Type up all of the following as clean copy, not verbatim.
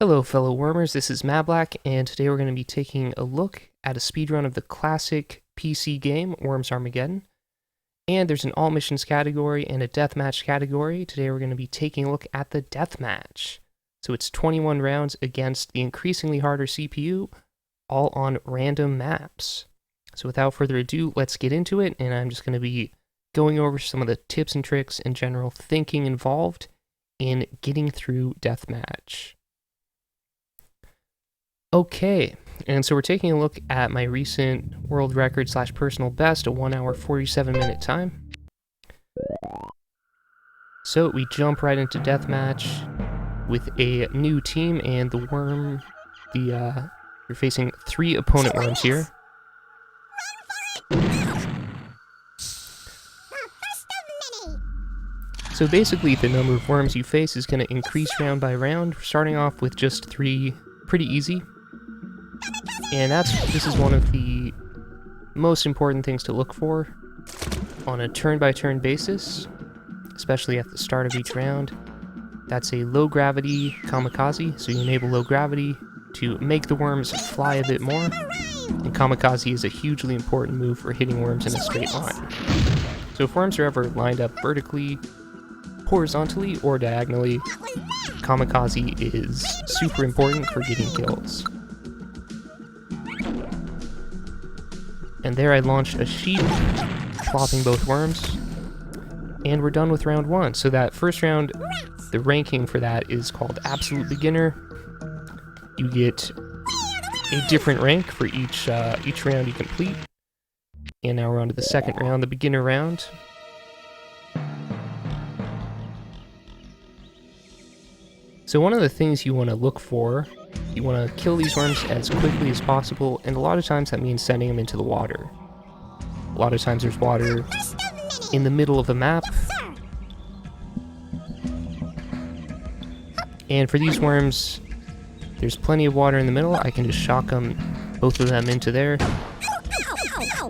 Hello fellow Wormers, this is Mablak, and today we're going to be taking a look at a speedrun of the classic PC game, Worms Armageddon. And there's an all missions category and a deathmatch category. Today we're going to be taking a look at the deathmatch. So it's 21 rounds against the increasingly harder CPU, all on random maps. So without further ado, let's get into it, and I'm just going to be going over some of the tips and tricks and general thinking involved in getting through deathmatch. Okay, and so we're taking a look at my recent world record / personal best, a 1 hour 47 minute time. So we jump right into deathmatch with a new team, and the worm, you're facing 3 opponent worms here. So basically the number of worms you face is going to increase round by round, starting off with just 3, pretty easy. And this is one of the most important things to look for on a turn-by-turn basis, especially at the start of each round. That's a low-gravity kamikaze, so you enable low gravity to make the worms fly a bit more, and kamikaze is a hugely important move for hitting worms in a straight line. So if worms are ever lined up vertically, horizontally, or diagonally, kamikaze is super important for getting kills. And there I launched a sheep, plopping both worms, and we're done with round 1. So that first round, the ranking for that is called Absolute Beginner. You get a different rank for each round you complete. And now we're on to the second round, the beginner round. So one of the things you want to look for, you want to kill these worms as quickly as possible, and a lot of times that means sending them into the water. A lot of times there's water in the middle of the map. And for these worms, there's plenty of water in the middle. I can just shotgun both of them into there.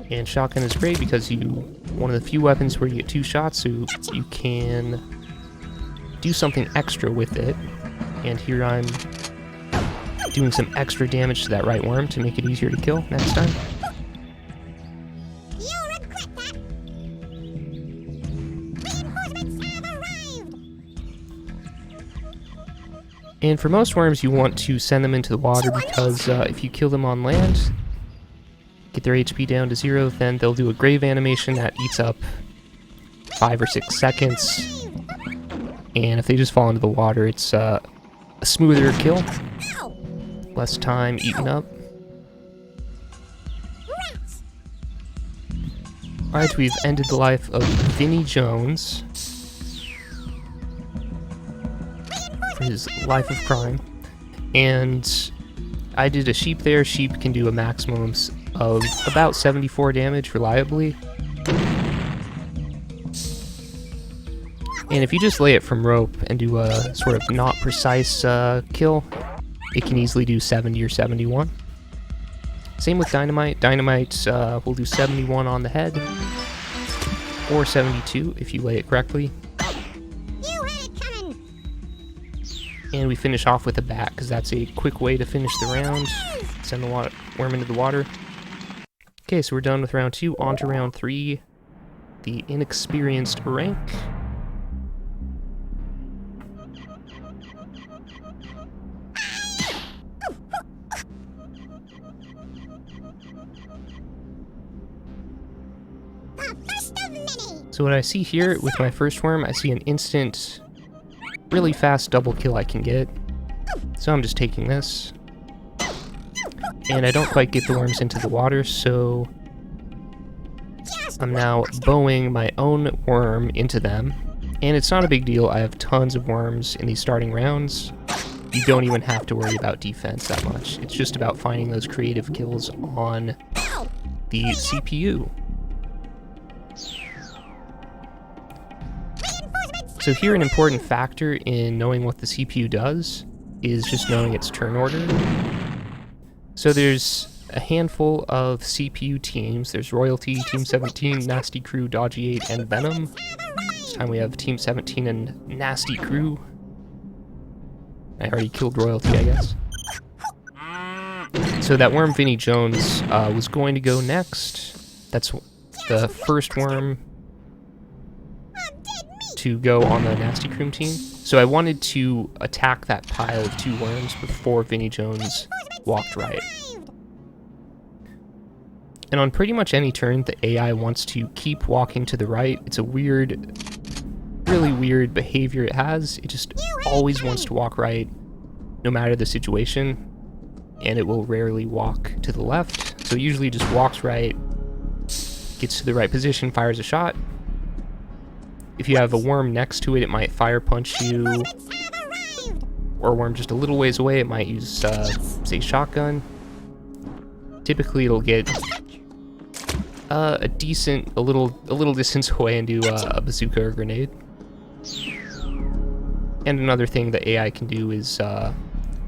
And shotgun is great because one of the few weapons where you get 2 shots, so you can do something extra with it. And here I'm doing some extra damage to that right worm to make it easier to kill next time. And for most worms, you want to send them into the water because if you kill them on land, get their HP down to 0, then they'll do a grave animation that eats up 5 or 6 seconds. And if they just fall into the water, it's a smoother kill. Less time eaten up. Alright, we've ended the life of Vinny Jones for his life of crime. And I did a sheep there. Sheep can do a maximum of about 74 damage reliably. And if you just lay it from rope and do a sort of not precise kill, it can easily do 70 or 71. Same with Dynamite. Dynamite will do 71 on the head, or 72 if you lay it correctly. And we finish off with a bat, because that's a quick way to finish the round. Send the worm into the water. Okay, so we're done with round 2. On to round 3, the inexperienced rank. So what I see here with my first worm, I see an instant, really fast double kill I can get. So I'm just taking this. And I don't quite get the worms into the water, so I'm now bowing my own worm into them. And it's not a big deal, I have tons of worms in these starting rounds. You don't even have to worry about defense that much. It's just about finding those creative kills on the CPU. So here an important factor in knowing what the CPU does is just knowing its turn order. So there's a handful of CPU teams. There's Royalty, Team 17, Nasty Crew, Dodgy 8, and Venom. This time we have Team 17 and Nasty Crew. I already killed Royalty, I guess. So that worm Vinnie Jones was going to go next. That's the first worm to go on the Nasty Cream team. So I wanted to attack that pile of 2 worms before Vinnie Jones walked right. And on pretty much any turn, the AI wants to keep walking to the right. It's a weird, really weird behavior it has. It just always wants to walk right, no matter the situation. And it will rarely walk to the left. So it usually just walks right, gets to the right position, fires a shot. If you have a worm next to it, it might fire punch you. Or a worm just a little ways away, it might use, say, shotgun. Typically, it'll get a little distance away and do a bazooka or grenade. And another thing the AI can do is,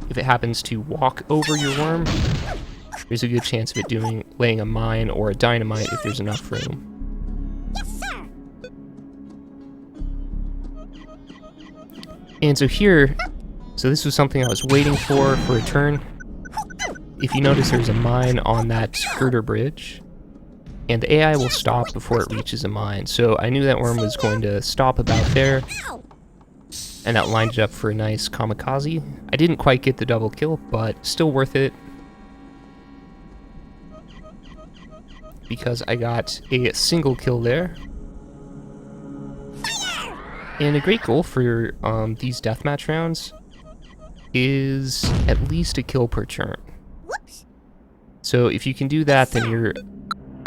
if it happens to walk over your worm, there's a good chance of it laying a mine or a dynamite if there's enough room. And so here, this was something I was waiting for a turn. If you notice, there's a mine on that girder bridge, and the AI will stop before it reaches a mine. So I knew that worm was going to stop about there, and that lined it up for a nice kamikaze. I didn't quite get the double kill, but still worth it, because I got a single kill there. And a great goal for these deathmatch rounds is at least a kill per turn. So if you can do that, then you're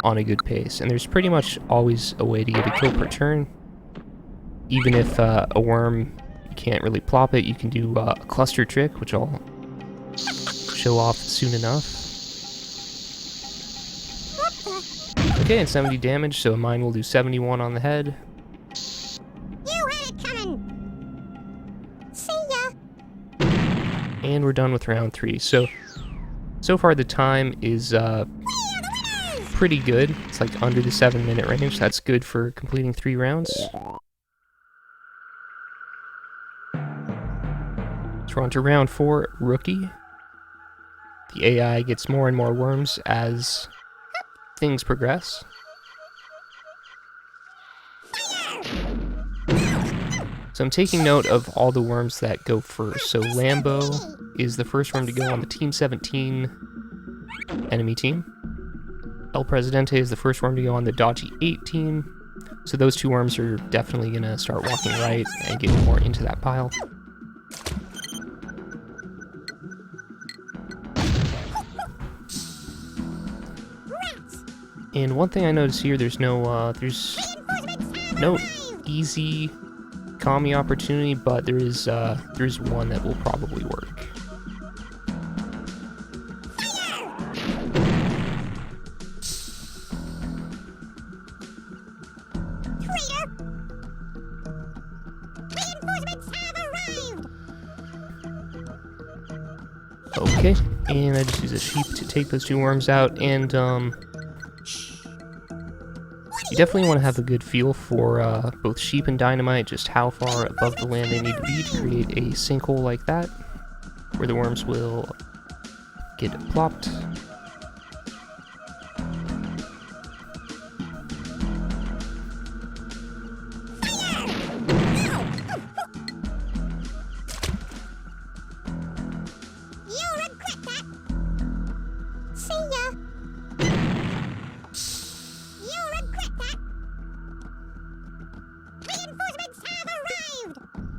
on a good pace. And there's pretty much always a way to get a kill per turn. Even if a worm, you can't really plop it, you can do a cluster trick, which I'll show off soon enough. Okay, and 70 damage, so mine will do 71 on the head. And we're done with round 3. So far the time is pretty good. It's like under the 7-minute range. That's good for completing 3 rounds. So we're on to round 4, Rookie. The AI gets more and more worms as things progress. So I'm taking note of all the worms that go first. So Lambo is the first worm to go on the Team 17 enemy team. El Presidente is the first worm to go on the Dodgy 8 team. So those 2 worms are definitely going to start walking right and getting more into that pile. And one thing I notice here, there's no easy commie opportunity, but there's one that will probably work. Okay, and I just use a sheep to take those 2 worms out, and you definitely want to have a good feel for both sheep and dynamite, just how far above the land they need to be to create a sinkhole like that, where the worms will get plopped.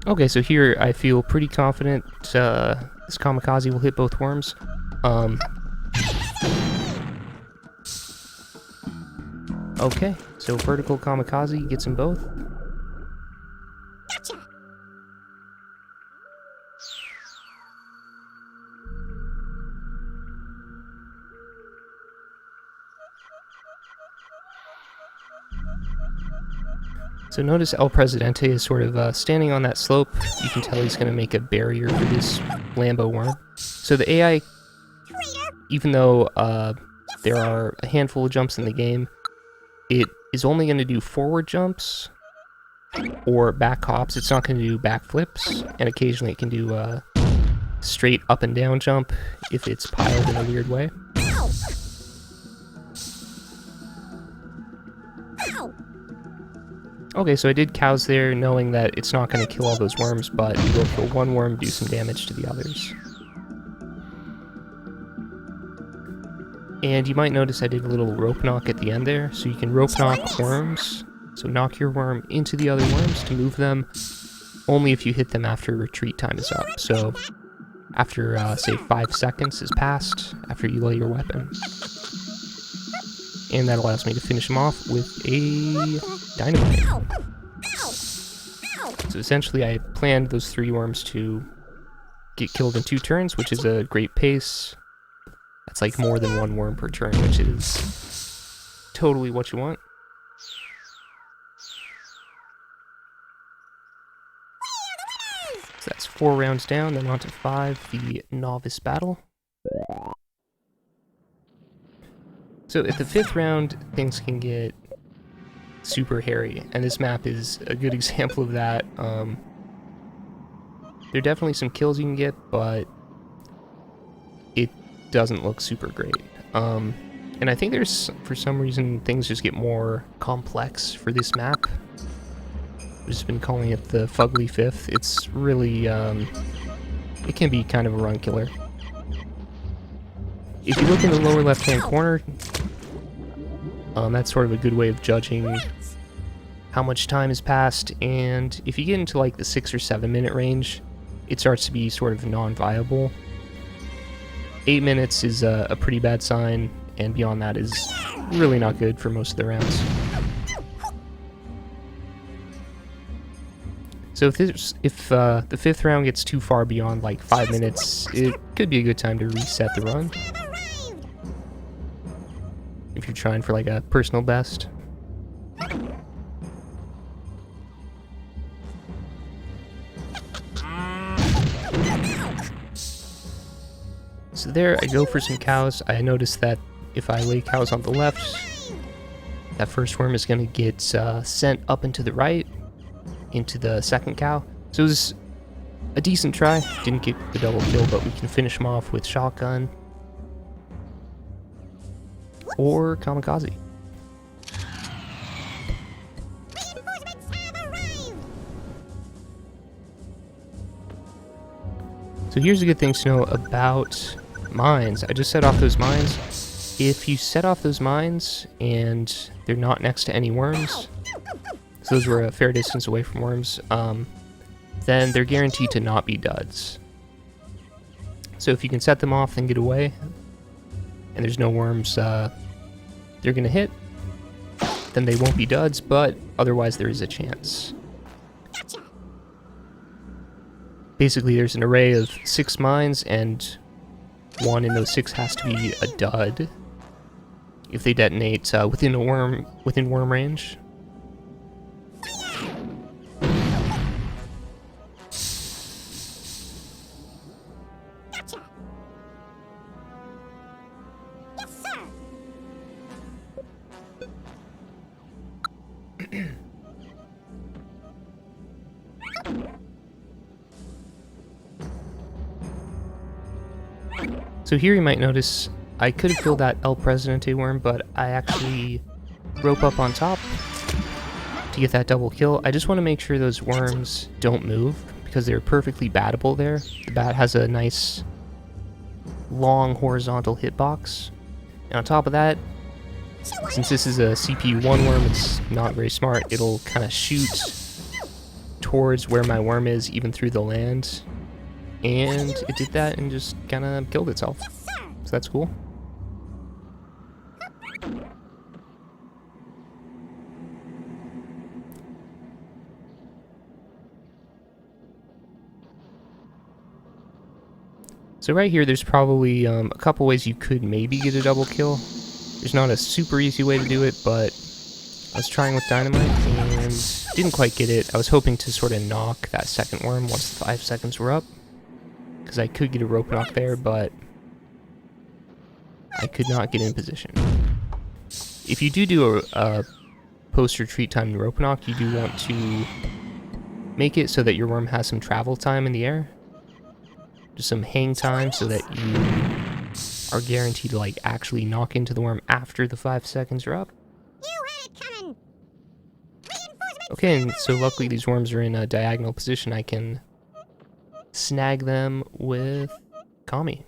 Okay, so here I feel pretty confident this kamikaze will hit both worms. Okay, so vertical kamikaze gets them both. Gotcha. So notice El Presidente is sort of standing on that slope. You can tell he's going to make a barrier for this Lambo worm. So the AI, even though there are a handful of jumps in the game, it is only going to do forward jumps or back hops. It's not going to do back flips, and occasionally it can do straight up and down jump if it's piled in a weird way. Okay, so I did cows there, knowing that it's not going to kill all those worms, but it will kill one worm, do some damage to the others. And you might notice I did a little rope knock at the end there, so you can rope knock worms. So knock your worm into the other worms to move them, only if you hit them after retreat time is up. So after, say, 5 seconds has passed, after you lay your weapon. And that allows me to finish them off with a dynamite. So essentially I planned those 3 worms to get killed in 2 turns, which is a great pace. That's like more than 1 worm per turn, which is totally what you want. So that's 4 rounds down, then on to 5, the novice battle. So at the 5th round, things can get super hairy, and this map is a good example of that. There are definitely some kills you can get, but it doesn't look super great. And I think there's, for some reason, things just get more complex for this map. I've just been calling it the Fugly 5th. It's really, it can be kind of a run killer. If you look in the lower left-hand corner, that's sort of a good way of judging how much time has passed, and if you get into like the 6 or 7 minute range, it starts to be sort of non-viable. 8 minutes is a pretty bad sign, and beyond that is really not good for most of the rounds. So if the 5th round gets too far beyond like 5 minutes, it could be a good time to reset the run. If you're trying for like a personal best. So there I go for some cows. I noticed that if I lay cows on the left, that first worm is going to get sent up and to the right, into the second cow. So it was a decent try. Didn't get the double kill, but we can finish them off with shotgun or kamikaze. So here's the good things to know about mines. I just set off those mines. If you set off those mines and they're not next to any worms, so those were a fair distance away from worms, then they're guaranteed to not be duds. So if you can set them off and get away, and there's no worms they're gonna hit, then they won't be duds, but otherwise there is a chance. Basically there's an array of 6 mines, and 1 in those 6 has to be a dud if they detonate within worm range. So here you might notice I could have killed that El Presidente worm, but I actually rope up on top to get that double kill. I just want to make sure those worms don't move, because they're perfectly battable there. The bat has a nice long horizontal hitbox. And on top of that, since this is a CPU1 worm, it's not very smart. It'll kind of shoot towards where my worm is, even through the land. And it did that and just kind of killed itself. So that's cool. So right here, there's probably a couple ways you could maybe get a double kill. There's not a super easy way to do it, but I was trying with dynamite and didn't quite get it. I was hoping to sort of knock that second worm once the 5 seconds were up, because I could get a rope knock there, but I could not get in position. If you do a post-retreat time rope knock, you do want to make it so that your worm has some travel time in the air. just some hang time so that you are guaranteed to like actually knock into the worm after the 5 seconds are up. Okay, and so luckily these worms are in a diagonal position. I can snag them with Kami.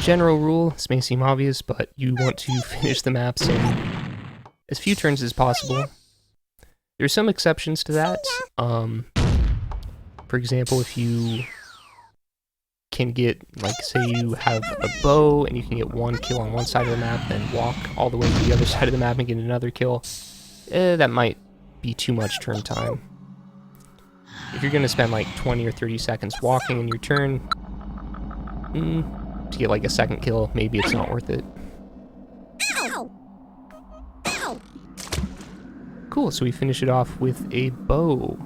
General rule, this may seem obvious, but you want to finish the maps in as few turns as possible. There's some exceptions to that. For example, if you can get, like, say you have a bow and you can get 1 kill on one side of the map, then walk all the way to the other side of the map and get another kill, that might be too much turn time. If you're going to spend like 20 or 30 seconds walking in your turn, to get like a second kill, maybe it's not worth it. Cool, so we finish it off with a bow.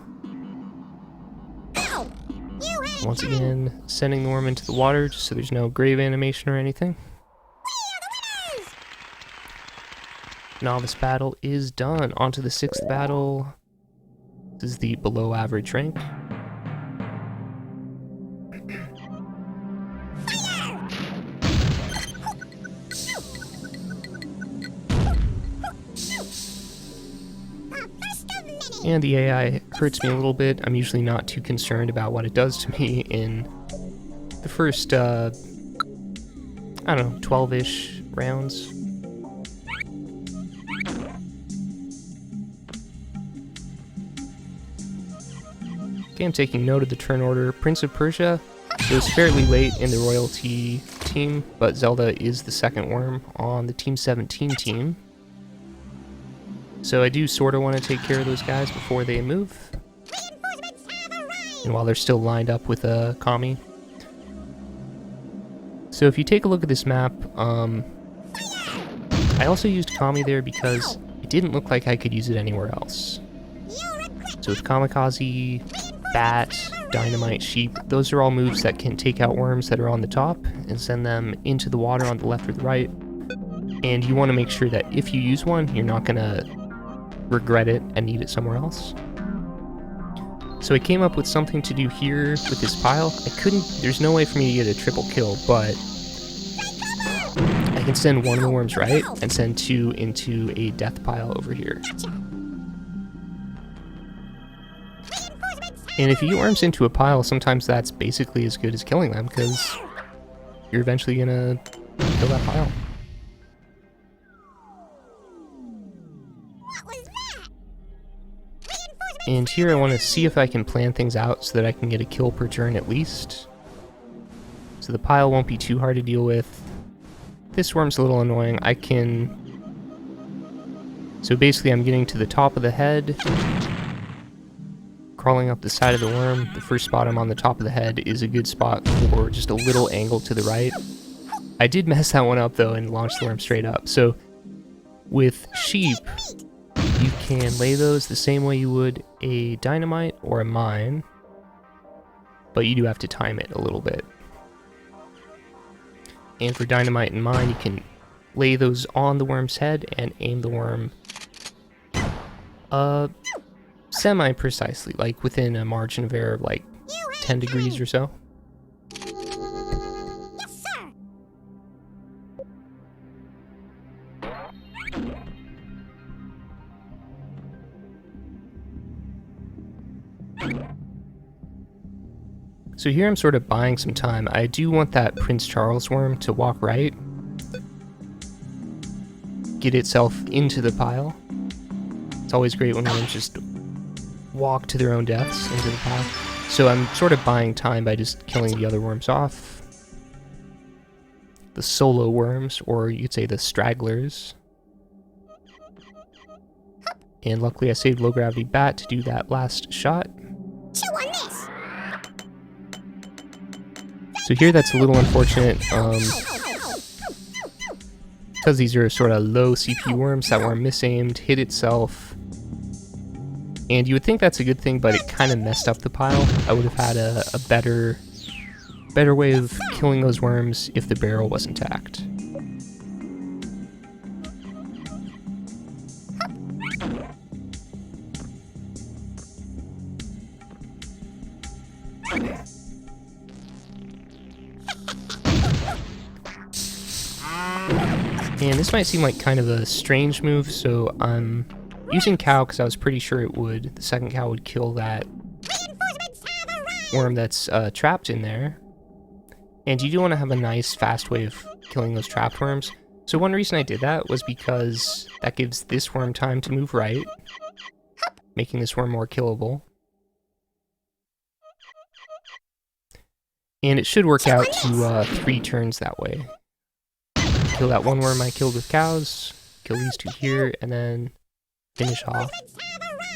Once again, sending the worm into the water just so there's no grave animation or anything. Novice battle is done. On to the 6th battle. This is the below average rank. And the AI hurts me a little bit. I'm usually not too concerned about what it does to me in the first, I don't know, 12-ish rounds. Okay, I'm taking note of the turn order. Prince of Persia goes fairly late in the royalty team, but Zelda is the second worm on the Team 17 team. So I do sort of want to take care of those guys before they move. And while they're still lined up with Kami. So if you take a look at this map, I also used Kami there because it didn't look like I could use it anywhere else. So with Kamikaze, Bat, Dynamite, Sheep, those are all moves that can take out worms that are on the top and send them into the water on the left or the right. And you want to make sure that if you use one, you're not going to regret it and need it somewhere else. So I came up with something to do here with this pile. There's no way for me to get a triple kill, but I can send one of the worms right and send 2 into a death pile over here. And if you get worms into a pile, sometimes that's basically as good as killing them, because you're eventually gonna kill that pile. And here I want to see if I can plan things out so that I can get a kill per turn at least. So the pile won't be too hard to deal with. This worm's a little annoying. So basically I'm getting to the top of the head, crawling up the side of the worm. The first spot I'm on the top of the head is a good spot for just a little angle to the right. I did mess that one up though and launched the worm straight up. So with Sheep, you can lay those the same way you would a Dynamite or a Mine, but you do have to time it a little bit. And for Dynamite and Mine, you can lay those on the worm's head and aim the worm semi-precisely, like within a margin of error of like 10 degrees or so. So here I'm sort of buying some time. I do want that Prince Charles worm to walk right, get itself into the pile. It's always great when worms just walk to their own deaths into the pile. So I'm sort of buying time by just killing the other worms off. The solo worms, or you could say the stragglers. And luckily I saved low gravity bat to do that last shot. So here that's a little unfortunate, because these are sort of low CP worms, that worm misaimed, hit itself, and you would think that's a good thing, but it kind of messed up the pile. I would have had a better way of killing those worms if the barrel was intact. And this might seem like kind of a strange move, so I'm using cow because I was pretty sure it would. The second cow would kill that worm that's trapped in there. And you do want to have a nice, fast way of killing those trapped worms. So one reason I did that was because that gives this worm time to move right, making this worm more killable. And it should work out to 3 turns that way. Kill that one worm I killed with cows, kill these 2 here, and then finish off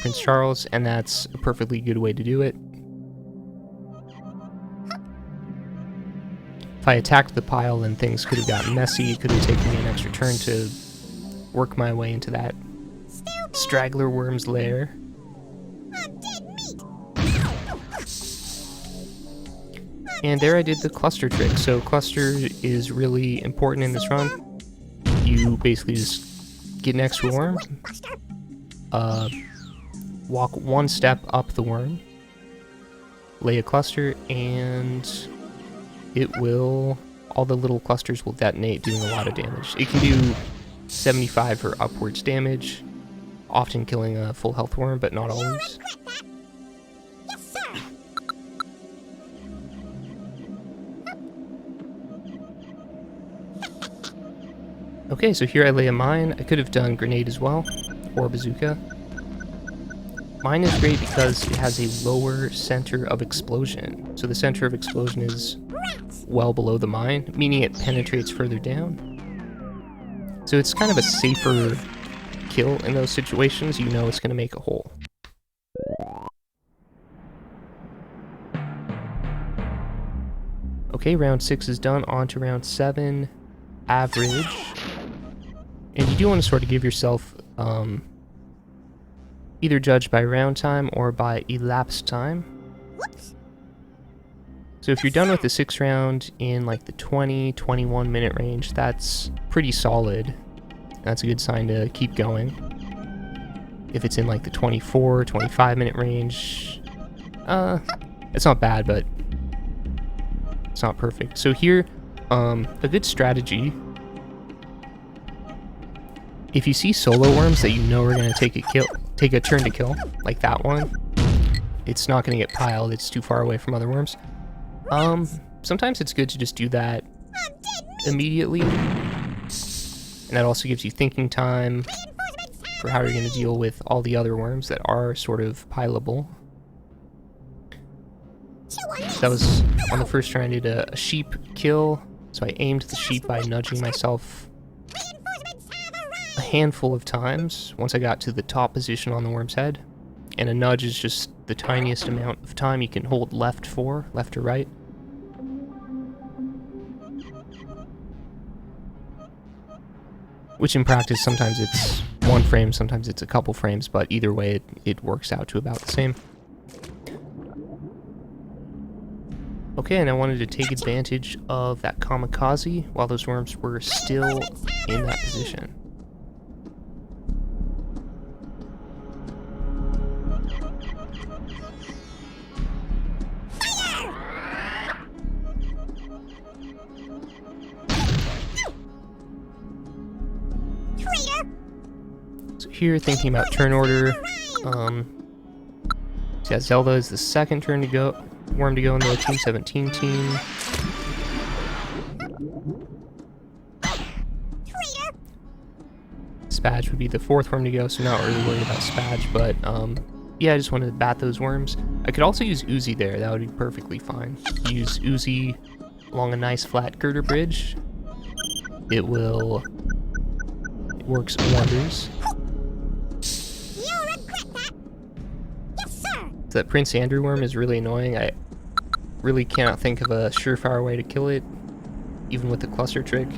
Prince Charles, and that's a perfectly good way to do it. If I attacked the pile, then things could have gotten messy. It could have taken me an extra turn to work my way into that straggler worm's lair. And there I did the cluster trick. So cluster is really important in this run. You basically just get next to a worm, walk 1 step up the worm, lay a cluster, and all the little clusters will detonate, doing a lot of damage. It can do 75 or upwards damage, often killing a full health worm, but not always. Okay, so here I lay a mine. I could have done grenade as well, or bazooka. Mine is great because it has a lower center of explosion. So the center of explosion is well below the mine, meaning it penetrates further down. So it's kind of a safer kill in those situations. You know it's going to make a hole. Okay, round 6 is done. On to round 7. Average. And you do want to sort of give yourself either judged by round time or by elapsed time. So if you're done with the 6th round in like the 20-21 minute range, that's pretty solid. That's a good sign to keep going. If it's in like the 24-25 minute range, it's not bad, but it's not perfect. So here, a good strategy, if you see solo worms that you know are going to take a turn to kill, like that one, it's not going to get piled, it's too far away from other worms. Sometimes it's good to just do that immediately, and that also gives you thinking time for how you're going to deal with all the other worms that are sort of pileable. So that was on the first turn. I did a sheep kill, so I aimed the sheep by nudging myself a handful of times once I got to the top position on the worm's head. And a nudge is just the tiniest amount of time you can hold left or right. Which in practice, sometimes it's 1 frame, sometimes it's a couple frames, but either way it works out to about the same. Okay, and I wanted to take advantage of that kamikaze while those worms were still in that position. So here, thinking about turn order, so yeah, Zelda is the 2nd worm to go in the Team 17 team. Spadge would be the 4th worm to go, so not really worried about Spadge, but yeah, I just wanted to bat those worms. I could also use Uzi there, that would be perfectly fine. Use Uzi along a nice flat girder bridge. It works wonders. So that Prince Andrew worm is really annoying. I really cannot think of a surefire way to kill it, even with the cluster trick.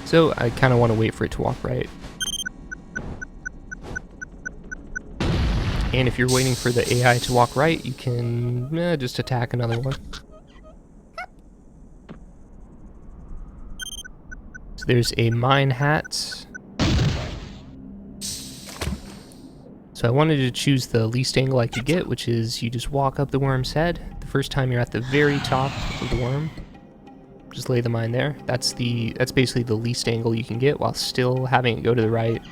So I kind of want to wait for it to walk right. And if you're waiting for the AI to walk right, you can just attack another one. So there's a mine hat. So I wanted to choose the least angle I could get, which is you just walk up the worm's head. The first time you're at the very top of the worm, just lay the mine there. That's basically the least angle you can get while still having it go to the right.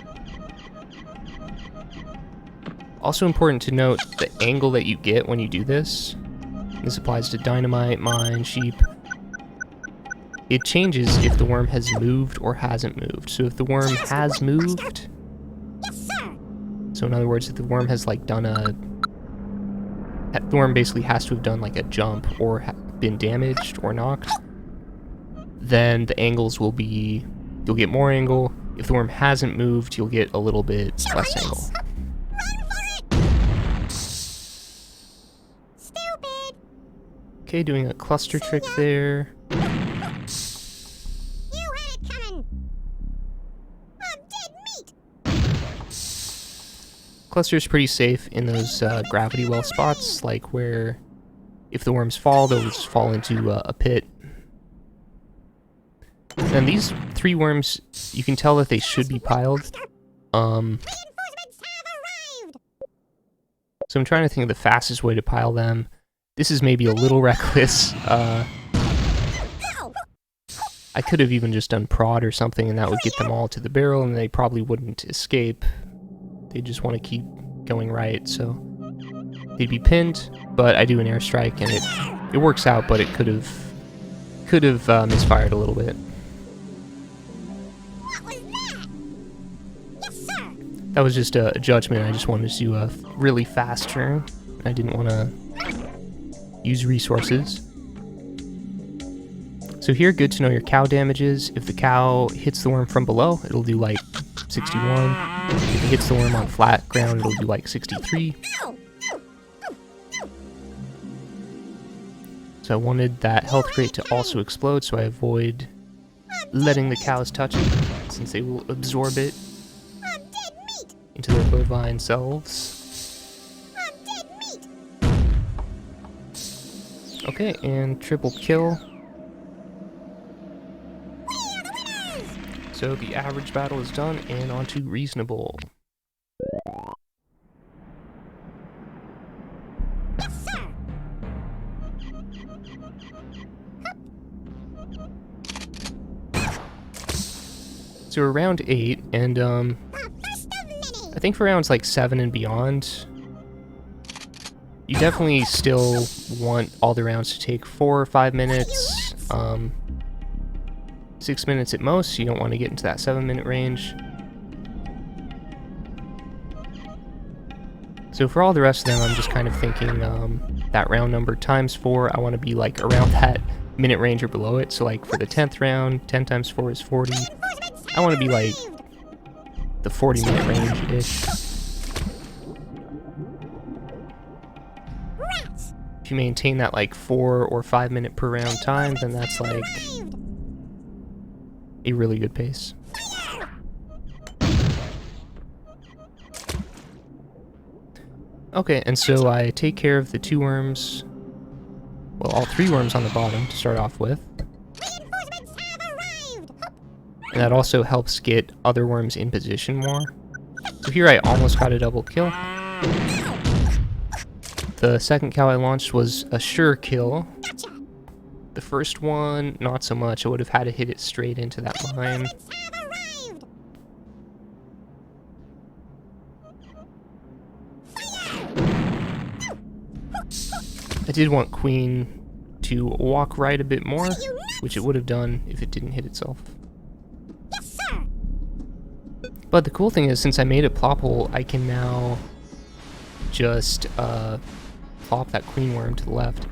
Also important to note the angle that you get when you do this. This applies to dynamite, mine, sheep. It changes if the worm has moved or hasn't moved. So if the worm has moved, so in other words, if the worm has like done the worm basically has to have done like a jump or been damaged or knocked, then the angles will be, you'll get more angle. If the worm hasn't moved, you'll get a little bit less angle. Okay, doing a cluster trick there. Cluster is pretty safe in those gravity well spots, like where if the worms fall, they'll just fall into a pit. And these 3 worms, you can tell that they should be piled. So I'm trying to think of the fastest way to pile them. This is maybe a little reckless. I could have even just done prod or something, and that would get them all to the barrel, and they probably wouldn't escape. They just want to keep going right, so they'd be pinned. But I do an airstrike, and it works out, but it could have misfired a little bit. That was just a judgment. I just wanted to do a really fast turn. I didn't want to use resources. So here, good to know your cow damages. If the cow hits the worm from below, it'll do like 61. If it hits the worm on flat ground, it'll do like 63. So I wanted that health crate to also explode, so I avoid letting the cows touch it, since they will absorb it into their bovine selves. Okay, and triple kill. So the average battle is done, and on to reasonable. So we're round 8, and I think for rounds like 7 and beyond, you definitely still want all the rounds to take 4 or 5 minutes. 6 minutes at most. You don't want to get into that 7-minute range. So for all the rest of them, I'm just kind of thinking that round number times 4, I want to be like around that minute range or below it. So like for the 10th round, 10 times 4 is 40. I want to be like the 40-minute range-ish. If you maintain that like 4 or 5 minute per round time, then that's like a really good pace. Okay, and so I take care of the 2 worms, well, all 3 worms on the bottom to start off with. And that also helps get other worms in position more. So here I almost got a double kill. The second cow I launched was a sure kill. The first one, not so much. I would have had to hit it straight into that mine. I did want Queen to walk right a bit more, which it would have done if it didn't hit itself. But the cool thing is, since I made a plop hole, I can now just plop that queen worm to the left.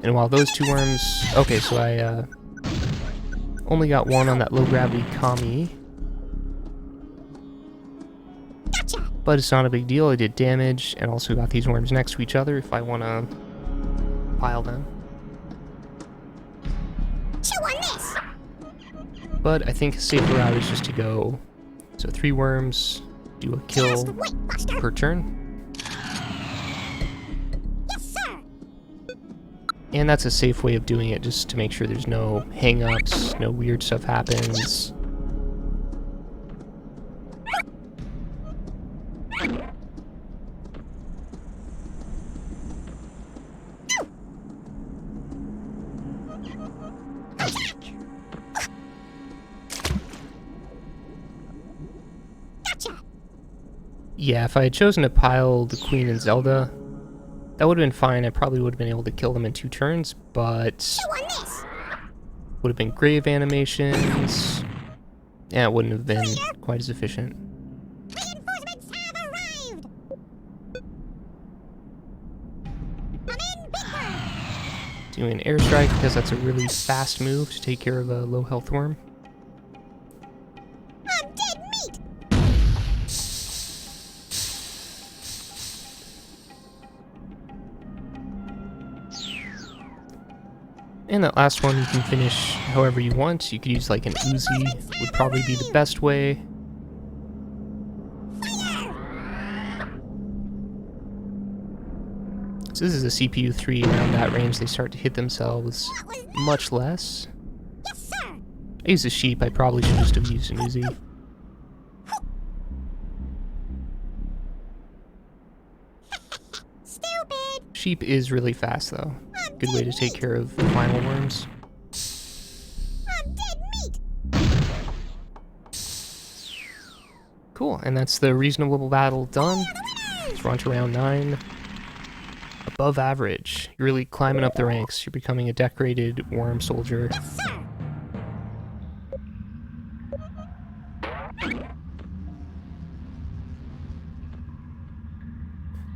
And while those 2 worms... Okay, so I only got 1 on that low gravity commie. But it's not a big deal. I did damage and also got these worms next to each other if I want to pile them. But I think a safer route is just to go... So 3 worms, do a kill per turn. And that's a safe way of doing it, just to make sure there's no hang-ups, no weird stuff happens. Yeah, if I had chosen to pile the Queen and Zelda, that would have been fine. I probably would have been able to kill them in 2 turns, but would have been grave animations. Yeah, it wouldn't have been quite as efficient. Reinforcements have arrived. Come in, Big Bird. Doing an airstrike because that's a really fast move to take care of a low health worm. I'm dead meat. And that last one you can finish however you want. You could use like an Uzi, would probably be the best way. So this is a CPU 3, around that range they start to hit themselves much less. Yes, sir. I use a sheep, I probably should just have used an Uzi. Stupid. Sheep is really fast though. Good way to take care of the final worms. I'm dead meat. Cool, and that's the reasonable battle done. Let's run to round 9. Above average. You're really climbing up the ranks. You're becoming a decorated worm soldier. Yes, sir.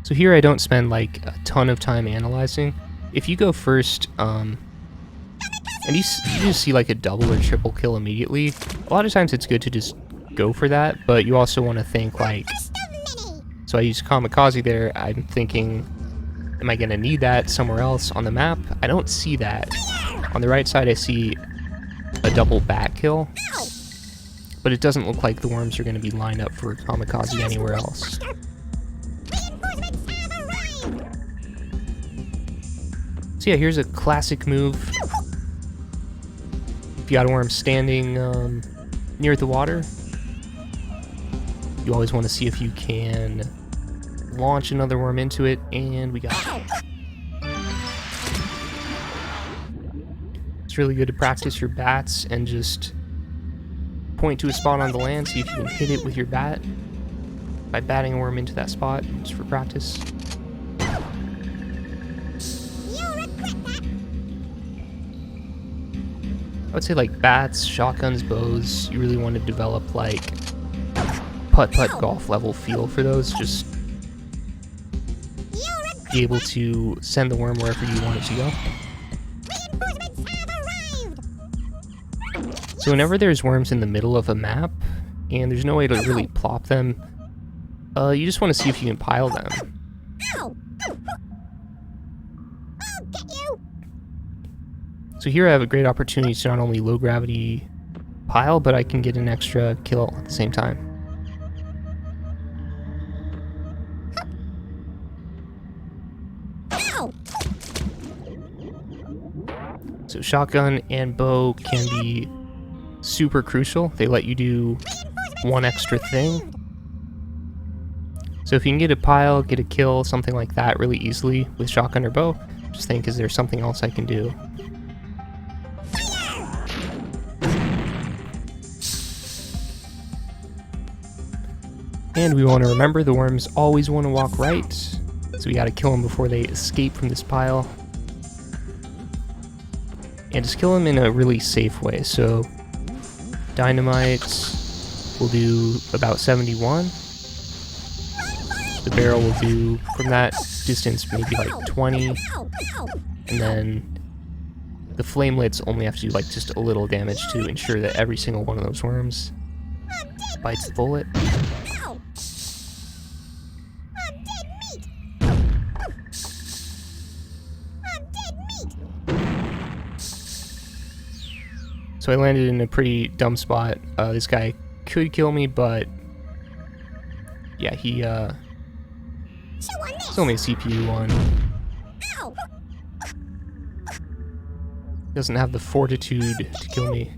So here I don't spend like a ton of time analyzing. If you go first, and you just see like a double or triple kill immediately, a lot of times it's good to just go for that, but you also want to think like, so I use kamikaze there, I'm thinking, am I going to need that somewhere else on the map? I don't see that. On the right side I see a double back kill, but it doesn't look like the worms are going to be lined up for kamikaze anywhere else. So yeah, here's a classic move. If you got a worm standing near the water, you always want to see if you can launch another worm into it, and we got it. It's really good to practice your bats and just point to a spot on the land, see if you can hit it with your bat by batting a worm into that spot, just for practice. I would say like bats, shotguns, bows, you really want to develop like putt-putt golf level feel for those, just be able to send the worm wherever you want it to go. So whenever there's worms in the middle of a map, and there's no way to really plop them, you just want to see if you can pile them. So here I have a great opportunity to not only low gravity pile, but I can get an extra kill at the same time. So shotgun and bow can be super crucial. They let you do one extra thing. So if you can get a pile, get a kill, something like that really easily with shotgun or bow, just think, is there something else I can do? And we want to remember the worms always want to walk right, so we got to kill them before they escape from this pile. And just kill them in a really safe way. So dynamite will do about 71. The barrel will do from that distance maybe like 20. And then the flamelets only have to do like just a little damage to ensure that every single one of those worms bites the bullet. So I landed in a pretty dumb spot. This guy could kill me, but yeah, he's only a CPU 1. Doesn't have the fortitude to kill me.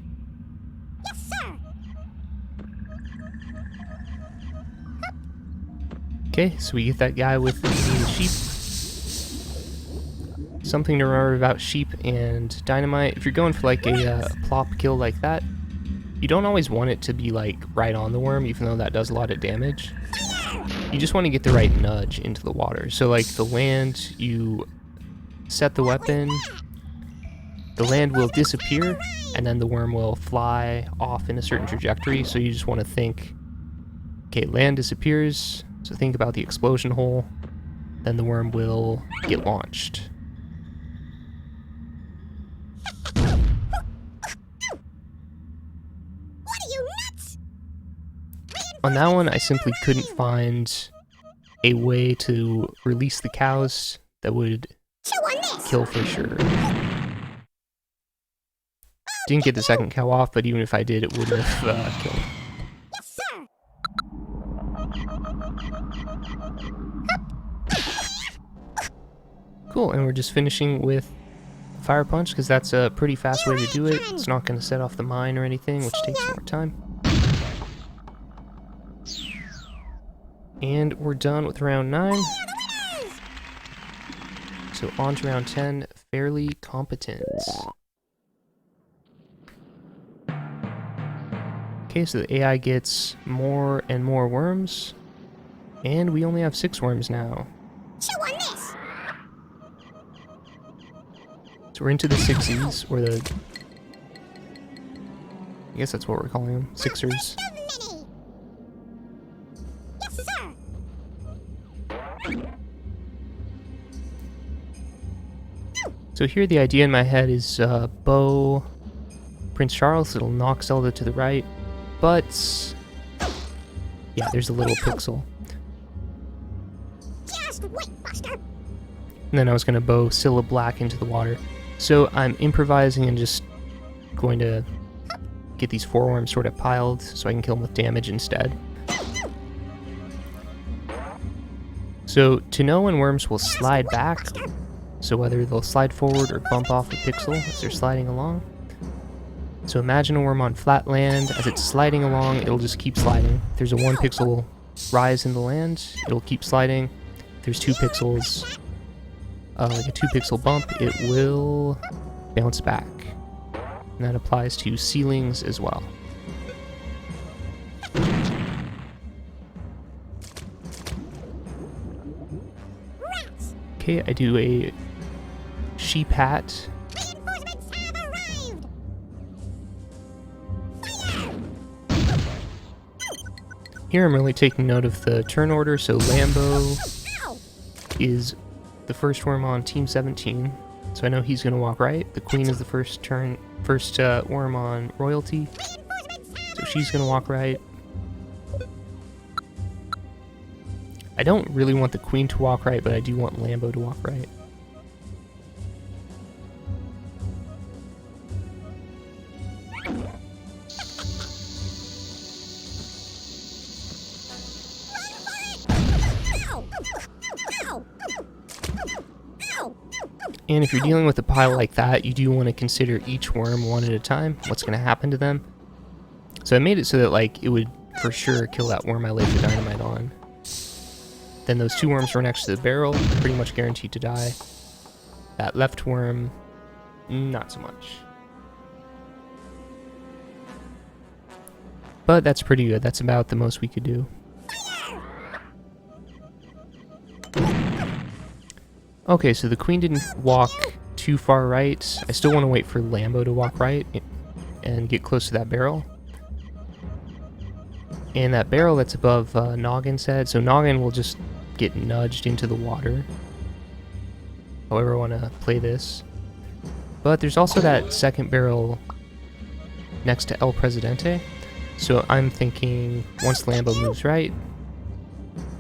Okay, so we get that guy with the sheep. Something to remember about sheep and dynamite, if you're going for like a plop kill like that, you don't always want it to be like right on the worm, even though that does a lot of damage. you just want to get the right nudge into the water. So like the land, you set the weapon, the land will disappear, and then the worm will fly off in a certain trajectory. So you just want to think, okay, land disappears, so think about the explosion hole, then the worm will get launched. What are you, nuts? On that one, I simply couldn't find a way to release the cows that would Chew on this. kill for sure. Didn't get the second cow off, but even if I did, it wouldn't have killed. Yes, sir. Cool, and we're just finishing with Fire Punch, because that's a pretty fast way to do it. It's not going to set off the mine or anything, which takes more time. And we're done with round 9. So on to round 10, Fairly Competent. Okay, so the AI gets more and more worms, and we only have 6 worms now. Chew on this. So we're into the 6s, or the... I guess that's what we're calling them, 6ers. Mini. Yes, sir. So here the idea in my head is bow Prince Charles, it'll knock Zelda to the right, but... yeah, there's a little pixel. Just wait, Buster. And then I was going to bow Scylla Black into the water. So I'm improvising and just going to get these 4 worms sort of piled so I can kill them with damage instead. So to know when worms will slide back, so whether they'll slide forward or bump off a pixel as they're sliding along. So imagine a worm on flat land. As it's sliding along, it'll just keep sliding. If there's a 1 pixel rise in the land, it'll keep sliding. If there's 2 pixels, like a 2 pixel bump, it will bounce back. And that applies to ceilings as well. Rats. Okay, I do a sheep hat. Reinforcements have arrived. Here I'm really taking note of the turn order, so Lambo Ow. is the first worm on Team 17, so I know he's going to walk right. The Queen is the first worm on Royalty, so she's going to walk right. I don't really want the Queen to walk right, but I do want Lambo to walk right. And if you're dealing with a pile like that, you do want to consider each worm one at a time, what's going to happen to them. So I made it so that like it would for sure kill that worm I laid the dynamite on. Then those 2 worms were next to the barrel, pretty much guaranteed to die. That left worm, not so much. But that's pretty good, that's about the most we could do. Okay, so the Queen didn't walk too far right. I still want to wait for Lambo to walk right and get close to that barrel. And that barrel that's above Noggin's head, so Noggin will just get nudged into the water. However I want to play this. But there's also that second barrel next to El Presidente. So I'm thinking once Lambo moves right,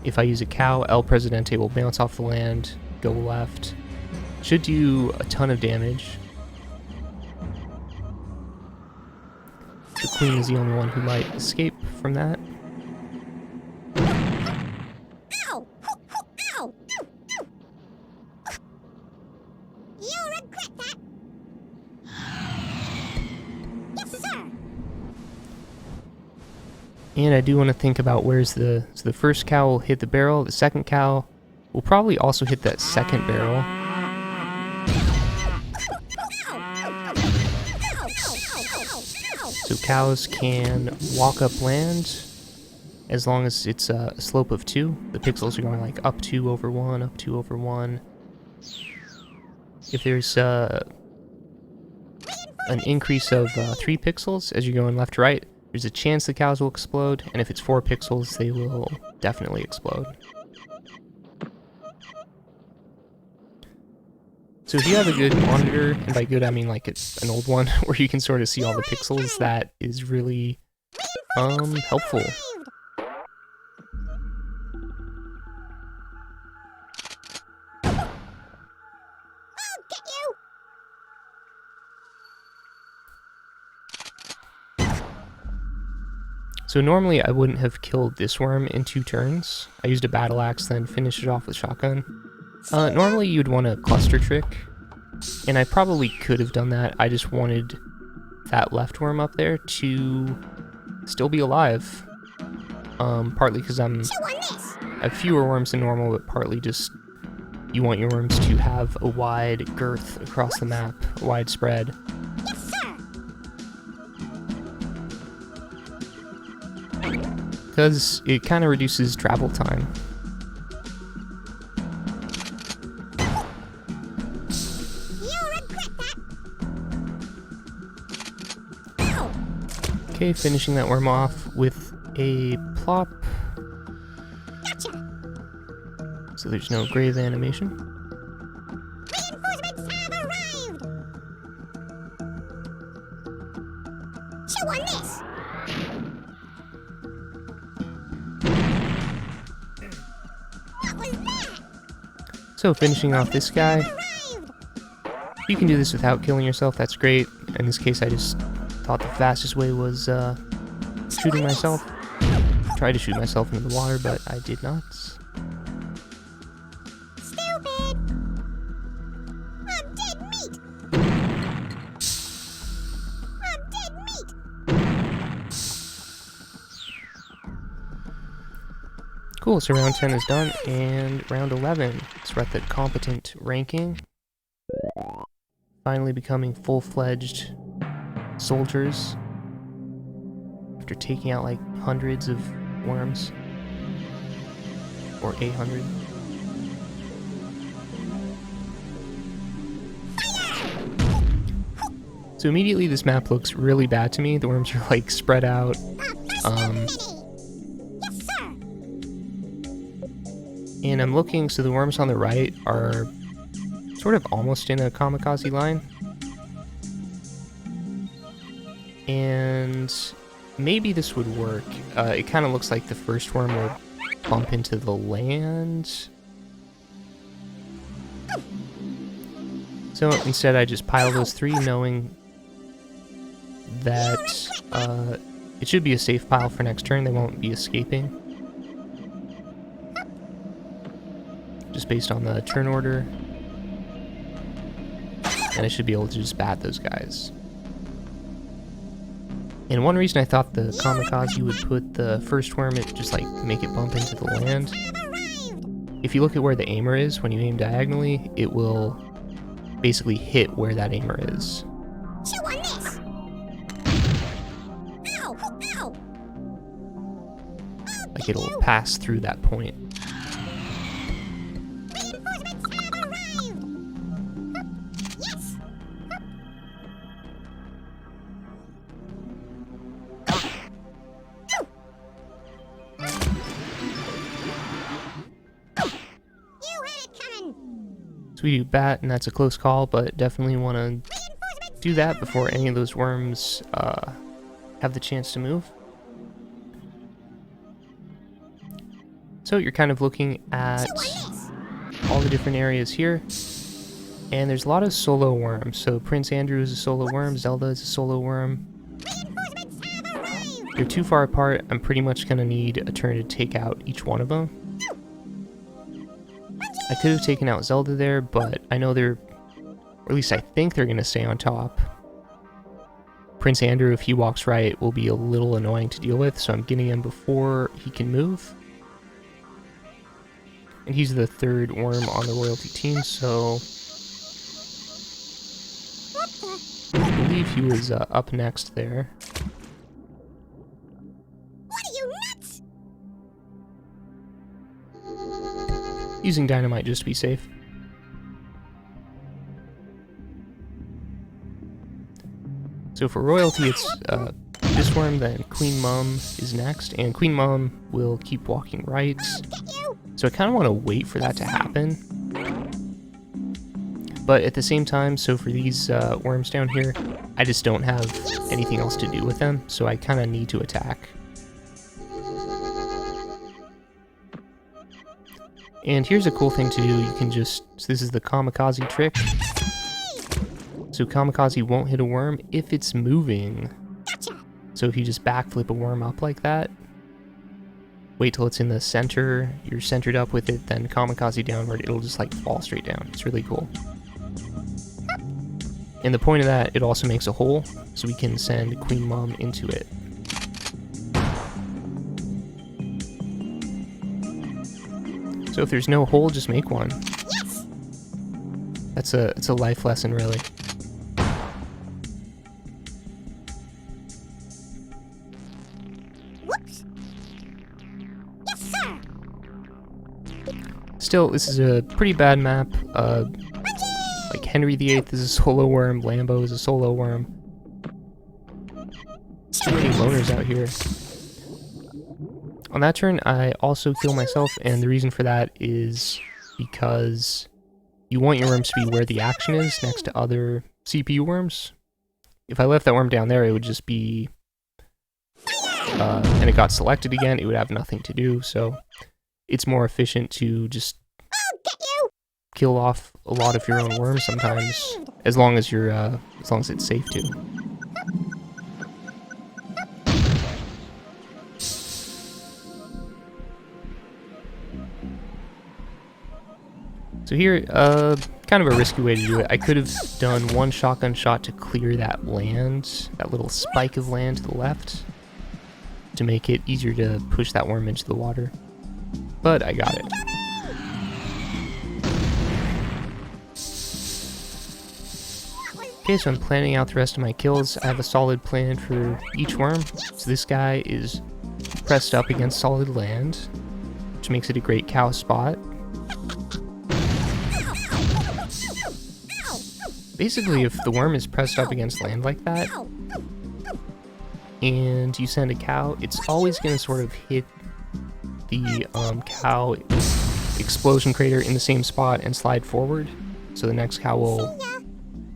if I use a cow, El Presidente will bounce off the land, go left. Should do a ton of damage. The Queen is the only one who might escape from that. Ow! Ow! You'll regret that. Yes, sir. And I do want to think about where's so the first cow will hit the barrel, the second cow will probably also hit that second barrel. So cows can walk up land, as long as it's a slope of 2. The pixels are going like up 2 over 1, up 2 over 1. If there's an increase of 3 pixels as you're going left to right, there's a chance the cows will explode, and if it's 4 pixels, they will definitely explode. So if you have a good monitor, and by good I mean like it's an old one, where you can sort of see all the pixels, that is really helpful. So normally I wouldn't have killed this worm in 2 turns. I used a battle axe, then finished it off with shotgun. Normally you'd want a cluster trick, and I probably could have done that. I just wanted that left worm up there to still be alive. Partly because I have fewer worms than normal, but partly just you want your worms to have a wide girth across the map, a wide spread. Because it kind of reduces travel time. Okay, finishing that worm off with a plop. So there's no grave animation. Reinforcements have arrived! Chew on this! What was that? So finishing off this guy. You can do this without killing yourself, that's great. In this case I just thought the fastest way was shooting myself. Tried to shoot myself into the water, but I did not. Stupid! I'm dead meat! I'm dead meat! Cool, so round 10 is done, and round 11. So we're at the competent ranking. Finally becoming full-fledged soldiers after taking out like hundreds of worms, or 800. So immediately this map looks really bad to me. The worms are like spread out. And I'm looking, so the worms on the right are sort of almost in a kamikaze line. And maybe this would work. It kind of looks like the first worm will bump into the land. So instead I just pile those 3, knowing that it should be a safe pile for next turn. They won't be escaping. Just based on the turn order. And I should be able to just bat those guys. And one reason I thought the kamikaze would put the first worm, it just like make it bump into the land. If you look at where the aimer is, when you aim diagonally, it will basically hit where that aimer is. Like it'll pass through that point. So we do bat, and that's a close call, but definitely want to do that before any of those worms have the chance to move. So you're kind of looking at all the different areas here, and there's a lot of solo worms. So Prince Andrew is a solo worm, Zelda is a solo worm. They're too far apart. I'm pretty much going to need a turn to take out each one of them. I could have taken out Zelda there, but I know they're, or at least I think they're going to stay on top. Prince Andrew, if he walks right, will be a little annoying to deal with, so I'm getting him before he can move. And he's the 3rd worm on the royalty team, so I believe he was up next there. What are you, nuts? using dynamite just to be safe. So for royalty, it's this worm, then Queen Mum is next, and Queen Mum will keep walking right. So I kind of want to wait for that to happen. But at the same time, so for these worms down here, I just don't have anything else to do with them, so I kind of need to attack. And here's a cool thing to do, you can just, so this is the kamikaze trick. So kamikaze won't hit a worm if it's moving. So if you just backflip a worm up like that, wait till it's in the center, you're centered up with it, then kamikaze downward, it'll just like fall straight down. It's really cool. And the point of that, it also makes a hole, so we can send Queen Mum into it. So if there's no hole, just make one. It's a life lesson, really. Still, this is a pretty bad map. Like Henry VIII is a solo worm, Lambo is a solo worm. Too many loners out here. On that turn, I also kill myself, and the reason for that is because you want your worms to be where the action is, next to other CPU worms. If I left that worm down there, it would just be... and it got selected again, it would have nothing to do, so it's more efficient to just kill off a lot of your own worms sometimes, as long as you're, as long as it's safe to. So here, kind of a risky way to do it. I could have done one shotgun shot to clear that land, that little spike of land to the left, to make it easier to push that worm into the water. But I got it. Okay, so I'm planning out the rest of my kills. I have a solid plan for each worm. So this guy is pressed up against solid land, which makes it a great cow spot. Basically, if the worm is pressed up against land like that, and you send a cow, it's always going to sort of hit the cow explosion crater in the same spot and slide forward. So the next cow will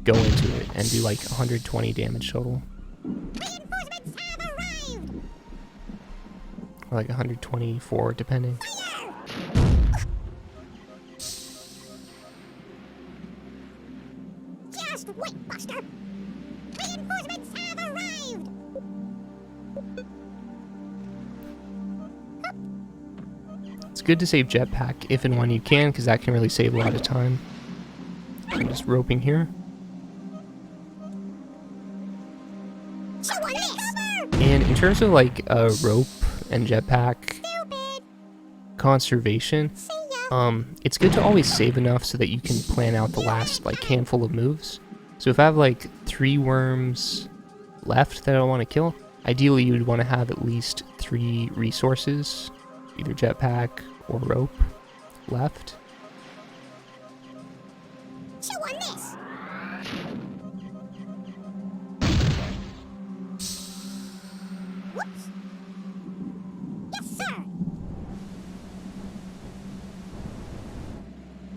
go into it and do like 120 damage total. Or like 124, depending. Just wait, Buster. Reinforcements have arrived. It's good to save jetpack if and when you can, because that can really save a lot of time. So I'm just roping here. And in terms of like rope and jetpack conservation, it's good to always save enough so that you can plan out the last like handful of moves. So if I have like 3 worms left that I want to kill, ideally you would want to have at least 3 resources, either jetpack or rope, left. Chew on this. Whoops. Yes, sir.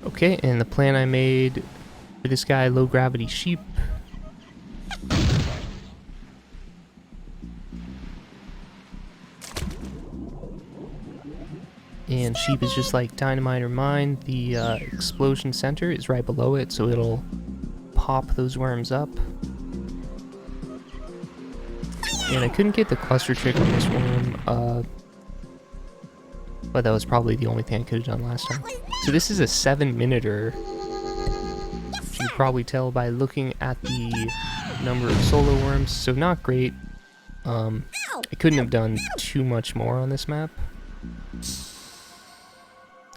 Okay, and the plan I made for this guy, low gravity sheep. And sheep is just like dynamite or mine. The explosion center is right below it, so it'll pop those worms up. And I couldn't get the cluster trick on this worm, but that was probably the only thing I could have done last time. So this is a 7-minuter, which you can probably tell by looking at the number of solo worms. So not great. I couldn't have done too much more on this map.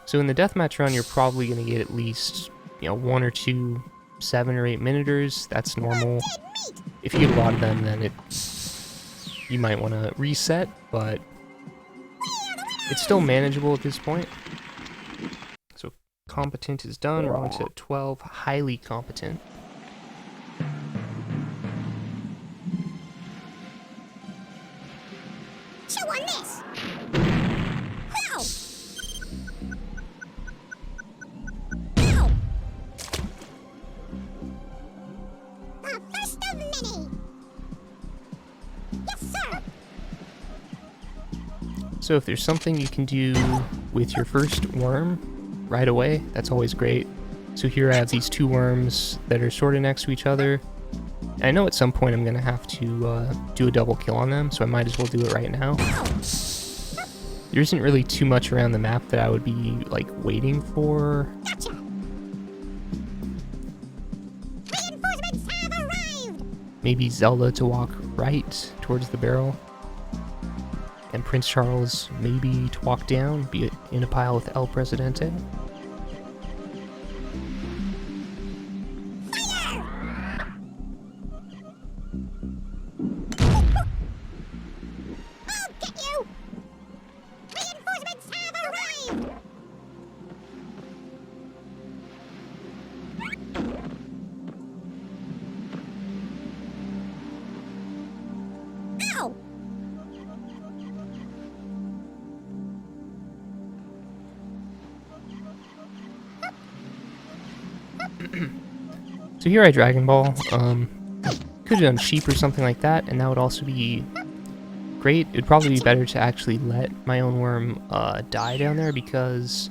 So in the deathmatch run, you're probably going to get at least, 1 or 2 7 or 8 minuters. That's normal. If you get a lot of them, then you might want to reset, but it's still manageable at this point. So Competent is done. We're on to 12. Highly competent. Chew on this. Ow. Ow. The first of many. Yes, sir. So if there's something you can do with your first worm right away, that's always great. So here I have these two worms that are sort of next to each other. I know at some point I'm going to have to do a double kill on them, so I might as well do it right now. There isn't really too much around the map that I would be, like, waiting for. Gotcha. Reinforcements have arrived. Maybe Zelda to walk right towards the barrel. And Prince Charles maybe to walk down, be in a pile with El Presidente. I'll get you. Reinforcements have arrived. Ow. So here I Dragon Ball. Could have done sheep or something like that, and that would also be great. It'd probably be better to actually let my own worm die down there, because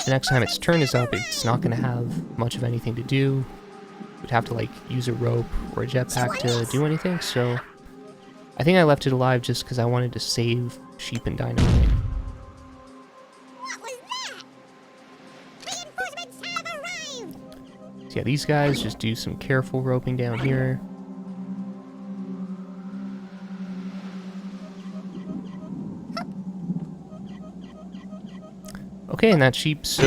the next time its turn is up, it's not going to have much of anything to do. Would have to like use a rope or a jetpack to do anything, so I think I left it alive just because I wanted to save sheep and dynamite. What was that? Reinforcements have arrived. So yeah, these guys just do some careful roping down here. Okay, and that sheep, so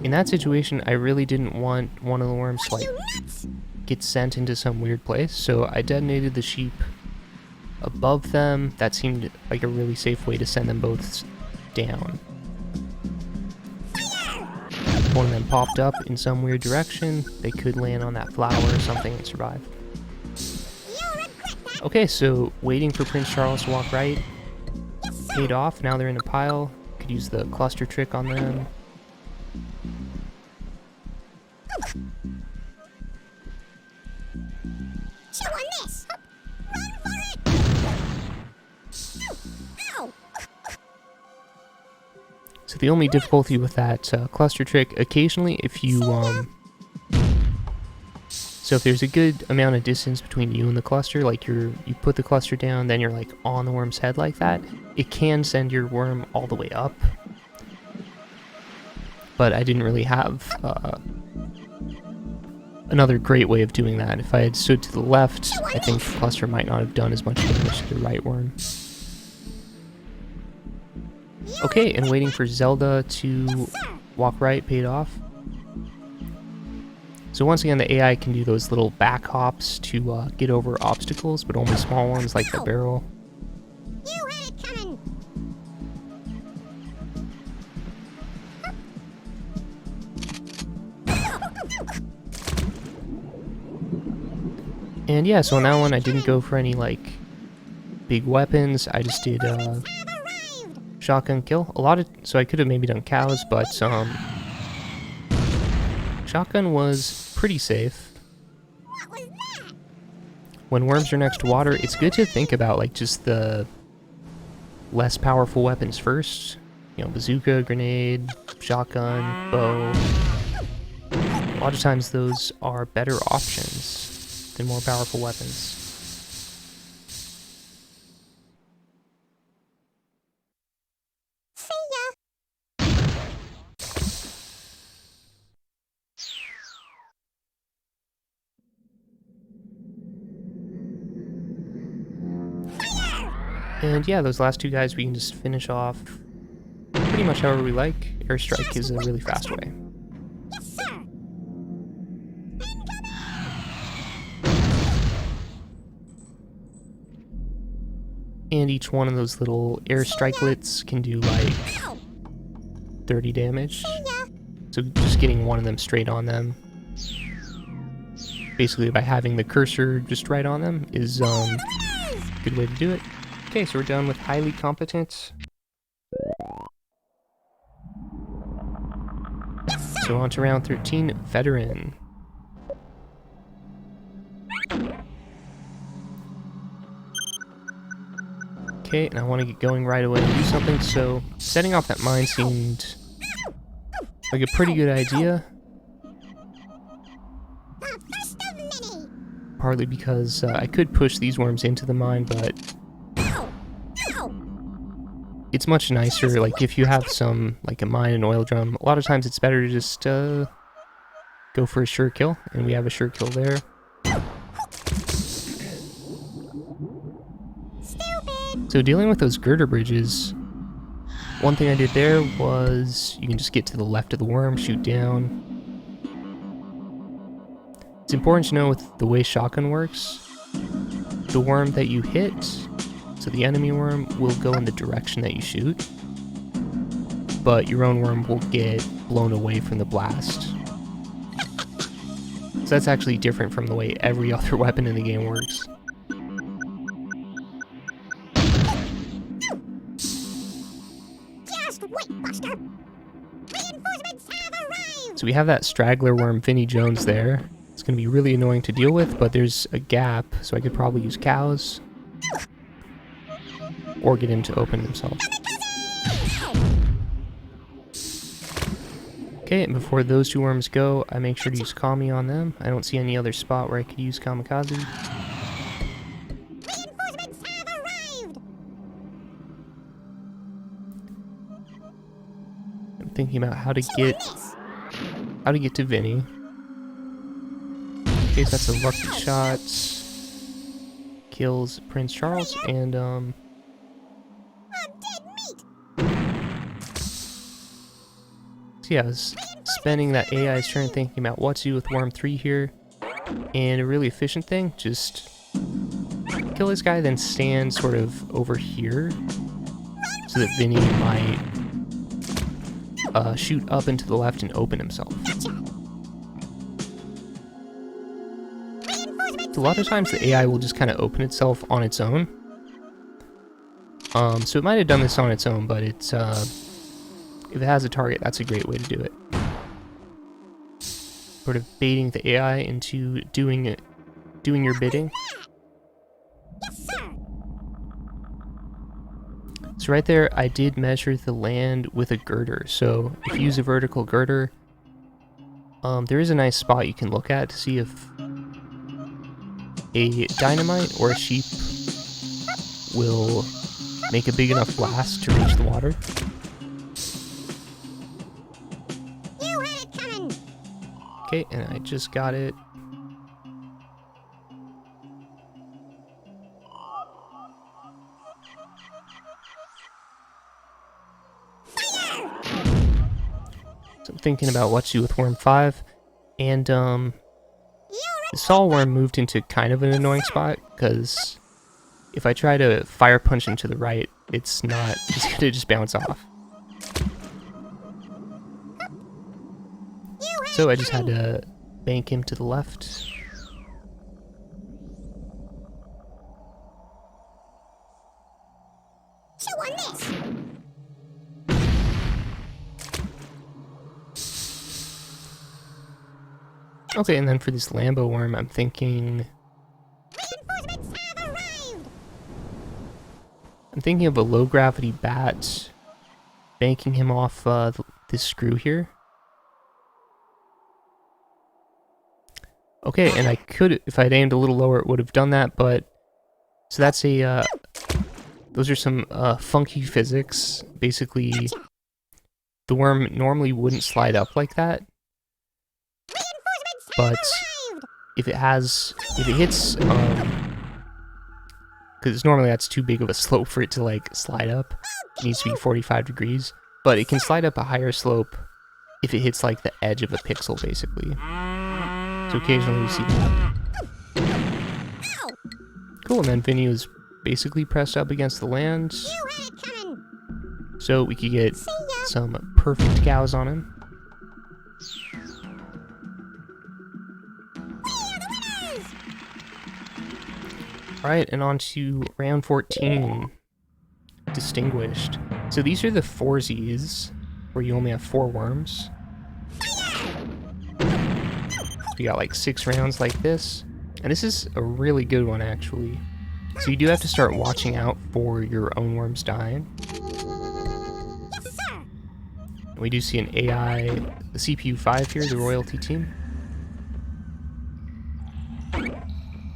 in that situation I really didn't want one of the worms to Are like you nuts? get sent into some weird place, so I detonated the sheep above them. That seemed like a really safe way to send them both down. One of them popped up in some weird direction. They could land on that flower or something and survive. You'll regret that. Okay, so waiting for Prince Charles to walk right Yes, sir. paid off. Now they're in a pile. Could use the cluster trick on them. Chew on this. Run for it. Ow. So the only difficulty with that cluster trick, occasionally if you so if there's a good amount of distance between you and the cluster, like you put the cluster down, then you're like on the worm's head like that, it can send your worm all the way up. But I didn't really have another great way of doing that. If I had stood to the left, I think the cluster might not have done as much damage to the right worm. Okay, and waiting for Zelda to walk right paid off. So once again, the AI can do those little back hops to get over obstacles, but only small ones like the barrel. You had it coming. And yeah, so on that one, I didn't go for any like big weapons. I just did Have arrived. shotgun kill. So I could have maybe done cows, but shotgun was pretty safe. What was that? When worms are next to water, it's good to think about like just the less powerful weapons first. You know, bazooka, grenade, shotgun, bow. A lot of times those are better options than more powerful weapons. See ya. And yeah, those last two guys we can just finish off pretty much however we like. Airstrike is a really fast way. Yes, sir. And each one of those little air strikelets can do like Ow. 30 damage. Ya. So just getting one of them straight on them, basically by having the cursor just right on them, is a good way to do it. Okay, so we're done with highly competent. So on to round 13, veteran. Okay, and I want to get going right away and do something, so setting off that mine seemed like a pretty good idea. The first of many. Partly because I could push these worms into the mine, but Ow. Ow. it's much nicer, like if you have some, like a mine and oil drum, a lot of times it's better to just go for a sure kill, and we have a sure kill there. Stupid. So dealing with those girder bridges, one thing I did there was you can just get to the left of the worm, shoot down. It's important to know with the way shotgun works, the worm that you hit, so the enemy worm, will go in the direction that you shoot, but your own worm will get blown away from the blast. So that's actually different from the way every other weapon in the game works. Just wait, Buster. Reinforcements have arrived. So we have that straggler worm, Vinnie Jones, there. It's going to be really annoying to deal with, but there's a gap, so I could probably use cows. Or get him to open himself. Okay, and before those two worms go, I make sure to use Kami on them. I don't see any other spot where I could use Kamikaze. Reinforcements have arrived. I'm thinking about how to Chew on get this. to Vinny. Okay, so that's a lucky shot. Kills Prince Charles, and I'm dead meat. so yeah, I was spending that AI's turn thinking about what to do with Worm 3 here, and a really efficient thing, just kill this guy, then stand sort of over here, so that Vinny might shoot up and to the left and open himself. So a lot of times the AI will just kind of open itself on its own. So it might have done this on its own, but it's if it has a target, that's a great way to do it. Sort of baiting the AI into doing your bidding. Yes, sir. So right there, I did measure the land with a girder. So if you use a vertical girder, there is a nice spot you can look at to see if a dynamite or a sheep will make a big enough blast to reach the water. You had it coming. Okay, and I just got it. So I'm thinking about what to do with Worm 5, and the Saw Worm moved into kind of an annoying spot, because if I try to fire punch him to the right, it's gonna just bounce off. So I just had to bank him to the left. Chew on this. Okay, and then for this Lambo Worm, I'm thinking Reinforcements have arrived. of a low gravity bat, banking him off this screw here. Okay, and I could, if I'd aimed a little lower, it would have done that, but so that's a those are some funky physics. Basically, the worm normally wouldn't slide up like that, but if it hits, because normally that's too big of a slope for it to like slide up. It needs to be 45 degrees, but it can slide up a higher slope if it hits like the edge of a pixel, basically. So occasionally you see that. Cool, and then Vinny was basically pressed up against the land, You had it coming. so we could get See ya. some perfect cows on him. Alright, and on to round 14. Distinguished. So these are the 4Zs, where you only have 4 worms. We got like 6 rounds like this. And this is a really good one, actually. So you do have to start watching out for your own worms dying. Yes, sir. And we do see an AI, the CPU 5 here, the royalty team.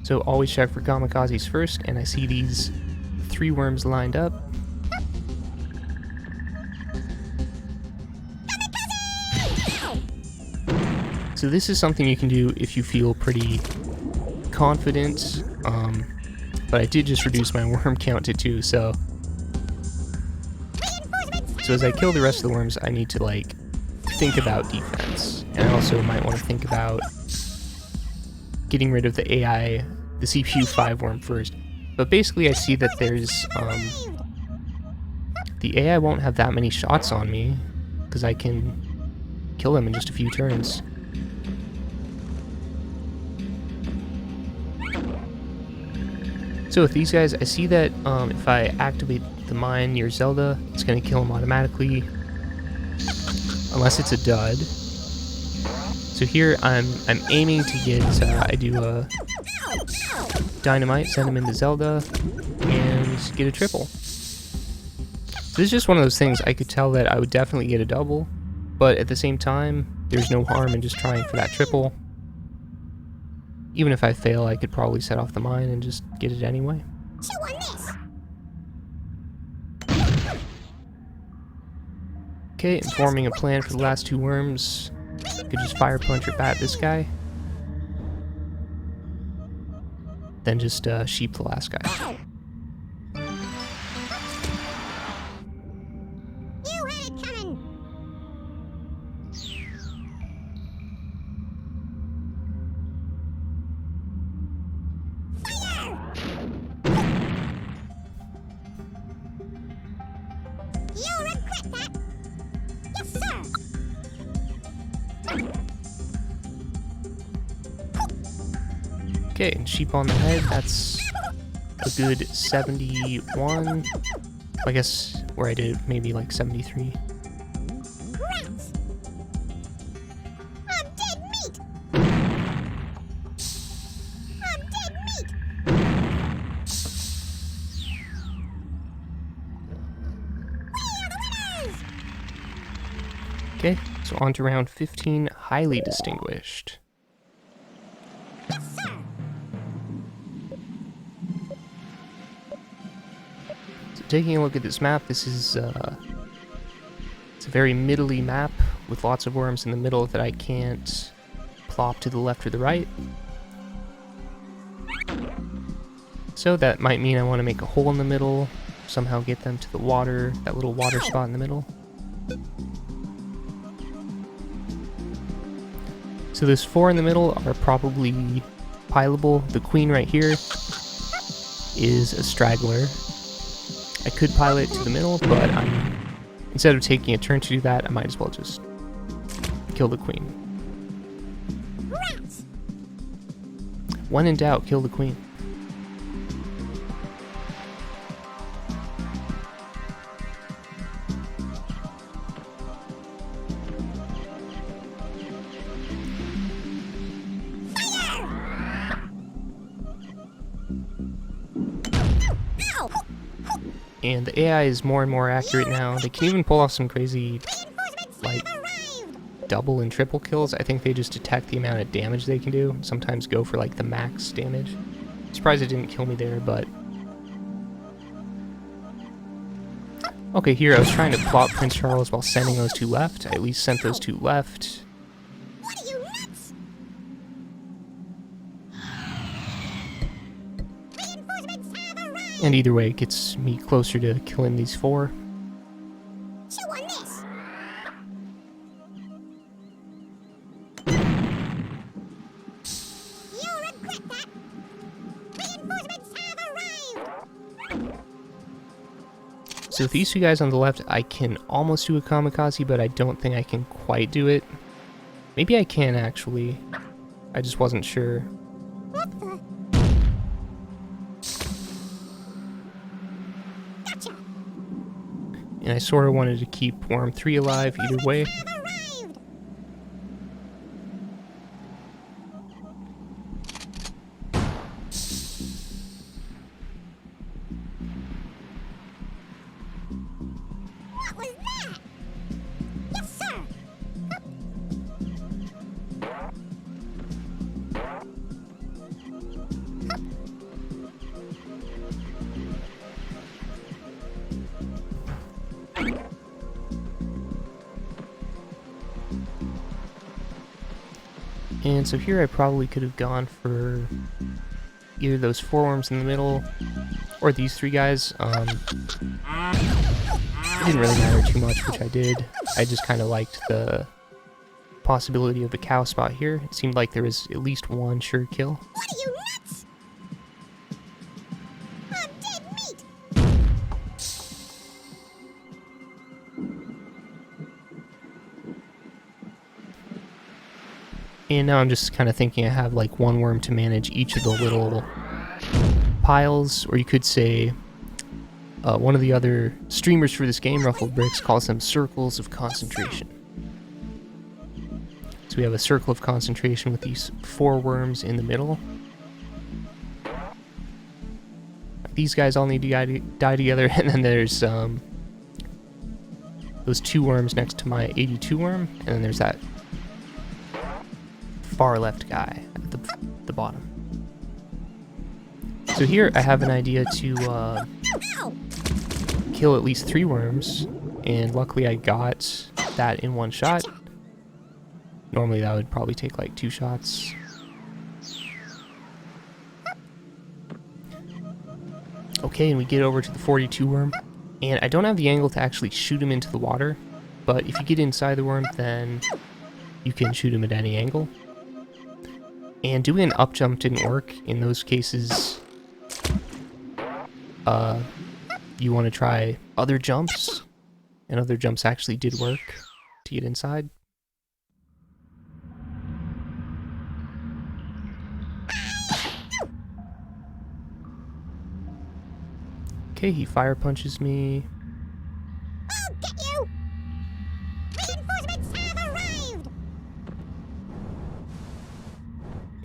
So always check for kamikazes first, and I see these 3 worms lined up. So this is something you can do if you feel pretty confident, but I did just reduce my worm count to 2, so as I kill the rest of the worms, I need to like think about defense, and I also might want to think about getting rid of the AI, the CPU 5 worm first. But basically I see that there's, the AI won't have that many shots on me, because I can kill them in just a few turns. So with these guys, I see that if I activate the mine near Zelda, it's going to kill him automatically, unless it's a dud. So here I'm aiming to get, I do a dynamite, send him into Zelda, and get a triple. So this is just one of those things I could tell that I would definitely get a double, but at the same time, there's no harm in just trying for that triple. Even if I fail, I could probably set off the mine and just get it anyway. Chew on this. Okay, I'm forming a plan for the last 2 worms. Could just fire punch or bat this guy. Then just sheep the last guy. You had it coming. You'll regret that. Yes, sir. Okay, and sheep on the head, that's a good 71. I guess where I did maybe like 73. Rats. I'm dead meat. I'm dead meat. We are the winners. Okay, so on to round 15, highly distinguished. Yes, sir. So taking a look at this map, this is it's a very middly map with lots of worms in the middle that I can't plop to the left or the right. So that might mean I want to make a hole in the middle, somehow get them to the water, that little water spot in the middle. So those 4 in the middle are probably pileable. The queen right here is a straggler. I could pile it to the middle, but instead of taking a turn to do that, I might as well just kill the queen. Rats. When in doubt, kill the queen. Ow. And the AI is more and more accurate now. They can even pull off some crazy, Reinforcements like, have arrived. double and triple kills. I think they just detect the amount of damage they can do. Sometimes go for, like, the max damage. Surprised it didn't kill me there, but... Okay, here I was trying to plot Prince Charles while sending those 2 left. I at least sent those 2 left. What are you, nuts? Reinforcements have arrived. And either way, it gets me closer to killing these 4. Chew on this. You'll regret that. Reinforcements have arrived. So with these two guys on the left, I can almost do a kamikaze, but I don't think I can quite do it. Maybe I can, actually. I just wasn't sure. What the? Gotcha. And I sort of wanted to keep Worm 3 alive either way. Have arrived. What was that? Yes, sir. And so here I probably could have gone for either those 4 worms in the middle or these 3 guys. It didn't really matter too much, which I did. I just kind of liked the possibility of a cow spot here. It seemed like there was at least one sure kill. What are you, nuts? I'm dead meat. And now I'm just kind of thinking I have like one worm to manage each of the little piles, or you could say one of the other streamers for this game, Ruffled Bricks, calls them circles of concentration. So we have a circle of concentration with these 4 worms in the middle. These guys all need to die together, and then there's those 2 worms next to my 82 worm, and then there's that far left guy at the bottom. So here I have an idea to kill at least 3 worms, and luckily I got that in one shot. Normally that would probably take like 2 shots. Okay, and we get over to the 42 worm, and I don't have the angle to actually shoot him into the water, but if you get inside the worm, then you can shoot him at any angle. And doing an up jump didn't work. In those cases, you want to try other jumps, and other jumps actually did work to get inside. Okay, he fire punches me. I'll get you. Reinforcements have arrived.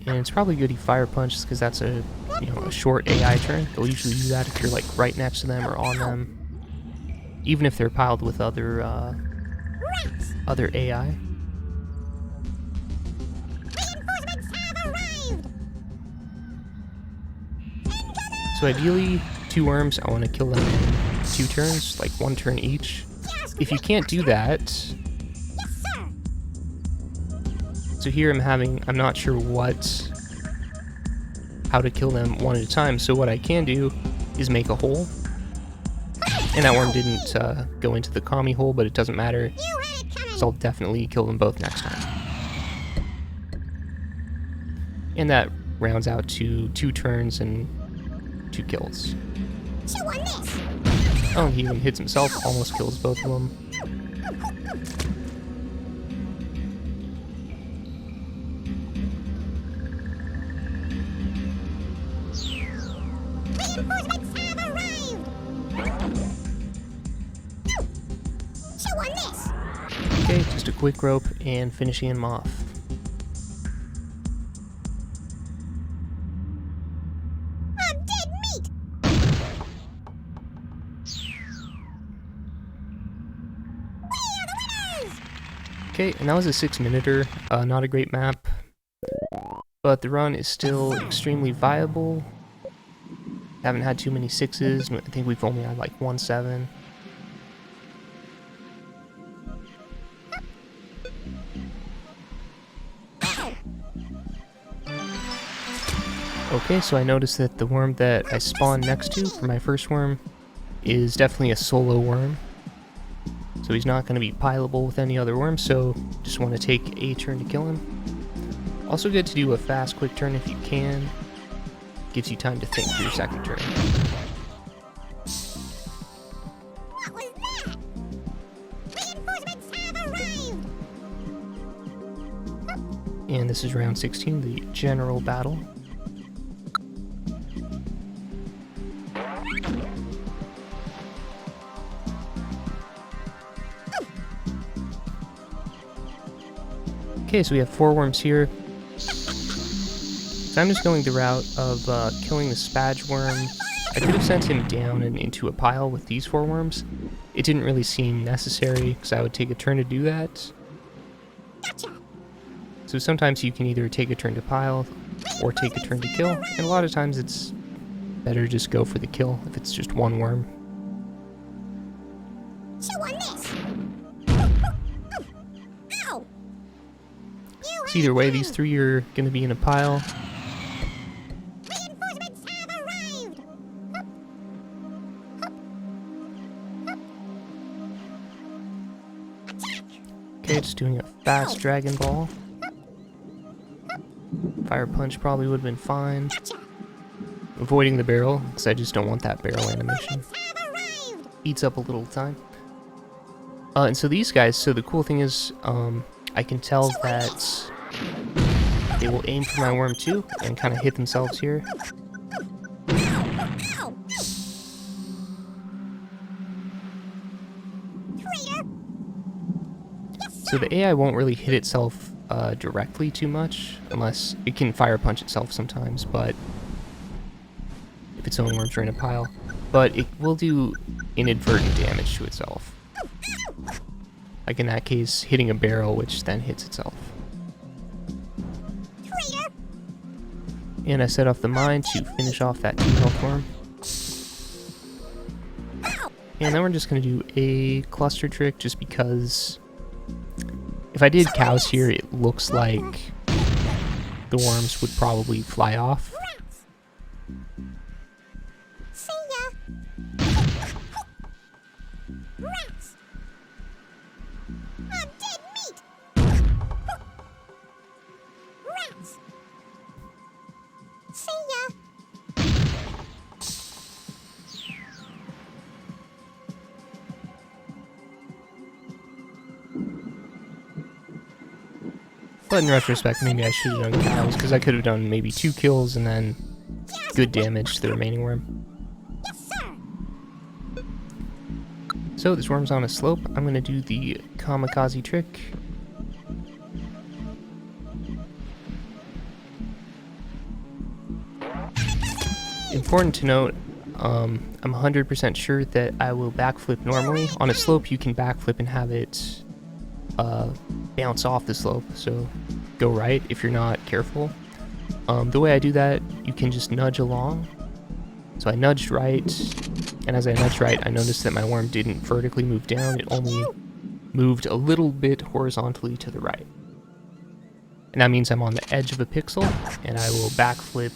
And it's probably good he fire punches because that's a short AI turn. They'll usually do that if you're like right next to them or on them, even if they're piled with other AI. Reinforcements have arrived. So ideally, 2 worms, I want to kill them in 2 turns, like 1 turn each. If you can't do that, Yes, sir. so here I'm not sure how to kill them one at a time, so what I can do is make a hole. And that worm didn't go into the commie hole, but it doesn't matter, You had it coming. so I'll definitely kill them both next time. And that rounds out to 2 turns and 2 kills. Chew on this. Oh, he even hits himself, almost kills both of them. Reinforcements have arrived. Chew on this. Okay, just a quick rope and finishing him off. I'm dead meat. We are the winners. Okay, and that was a 6-minuter, not a great map, but the run is still extremely viable. Haven't had too many 6s, I think we've only had like 1 7. Okay, so I noticed that the worm that I spawned next to for my first worm is definitely a solo worm. So he's not going to be pileable with any other worms, so just want to take a turn to kill him. Also good to do a fast, quick turn if you can. Gives you time to think for your second turn. And this is round 16, the general battle. Okay, so we have 4 worms here. So I'm just going the route of killing the Spage worm. I could have sent him down and into a pile with these 4 worms. It didn't really seem necessary, because I would take a turn to do that. So sometimes you can either take a turn to pile, or take a turn to kill, and a lot of times it's better to just go for the kill if it's just 1 worm. Chew on this. Ow. So either way, these 3 are going to be in a pile. Reinforcements have arrived. Okay, just doing a fast Dragon Ball. Fire Punch probably would have been fine. Avoiding the barrel, because I just don't want that barrel animation. Eats up a little time. And so these guys, so the cool thing is, I can tell that they will aim for my worm too, and kind of hit themselves here. So the AI won't really hit itself directly too much, unless it can fire punch itself sometimes, but if its own worms are in a pile. But it will do inadvertent damage to itself. Like in that case, hitting a barrel, which then hits itself. And I set off the mine to finish off that 2 health worm. And then we're just going to do a cluster trick, just because if I did cows here, it looks like the worms would probably fly off. See ya. Rats. I'm dead meat. Rats. See ya. But in retrospect, maybe I should have done cows, because I could have done maybe 2 kills and then good damage to the remaining worm. Yes, sir. So this worm's on a slope. I'm going to do the kamikaze trick. Important to note, I'm 100% sure that I will backflip normally. On a slope, you can backflip and have it bounce off the slope, so go right if you're not careful. The way I do that, you can just nudge along. So I nudged right, and as I nudged right, I noticed that my worm didn't vertically move down, it only moved a little bit horizontally to the right. And that means I'm on the edge of a pixel, and I will backflip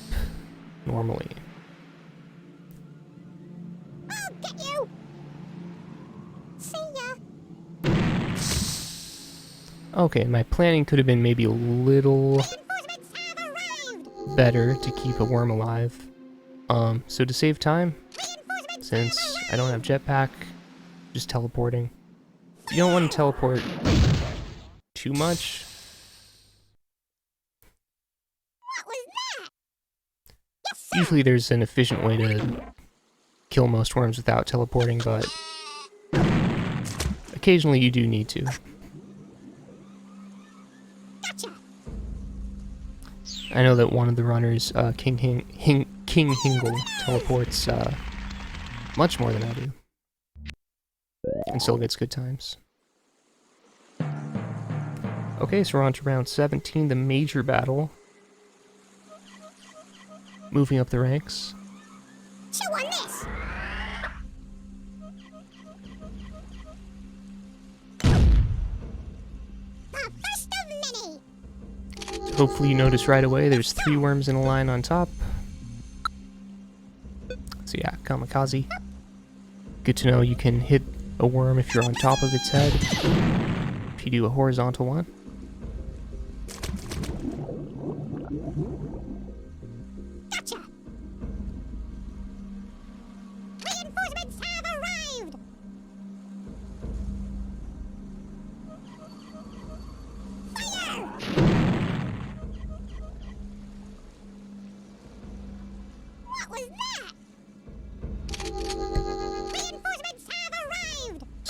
normally. I'll get you. See ya. Okay, my planning could have been maybe a little Reinforcements have arrived. better to keep a worm alive. So to save time, Reinforcements since I don't have jetpack, just teleporting. You don't want to teleport too much. What was that? Yes, sir. Usually there's an efficient way to kill most worms without teleporting, but occasionally you do need to. Gotcha. I know that one of the runners, King Hingle, teleports much more than I do, and still gets good times. Okay, so we're on to round 17, the major battle. Moving up the ranks. Chew on this. The first of many. So hopefully you notice right away there's 3 worms in a line on top. So yeah, kamikaze. Good to know you can hit a worm if you're on top of its head. If you do a horizontal one. Gotcha. Reinforcements have arrived. Fire.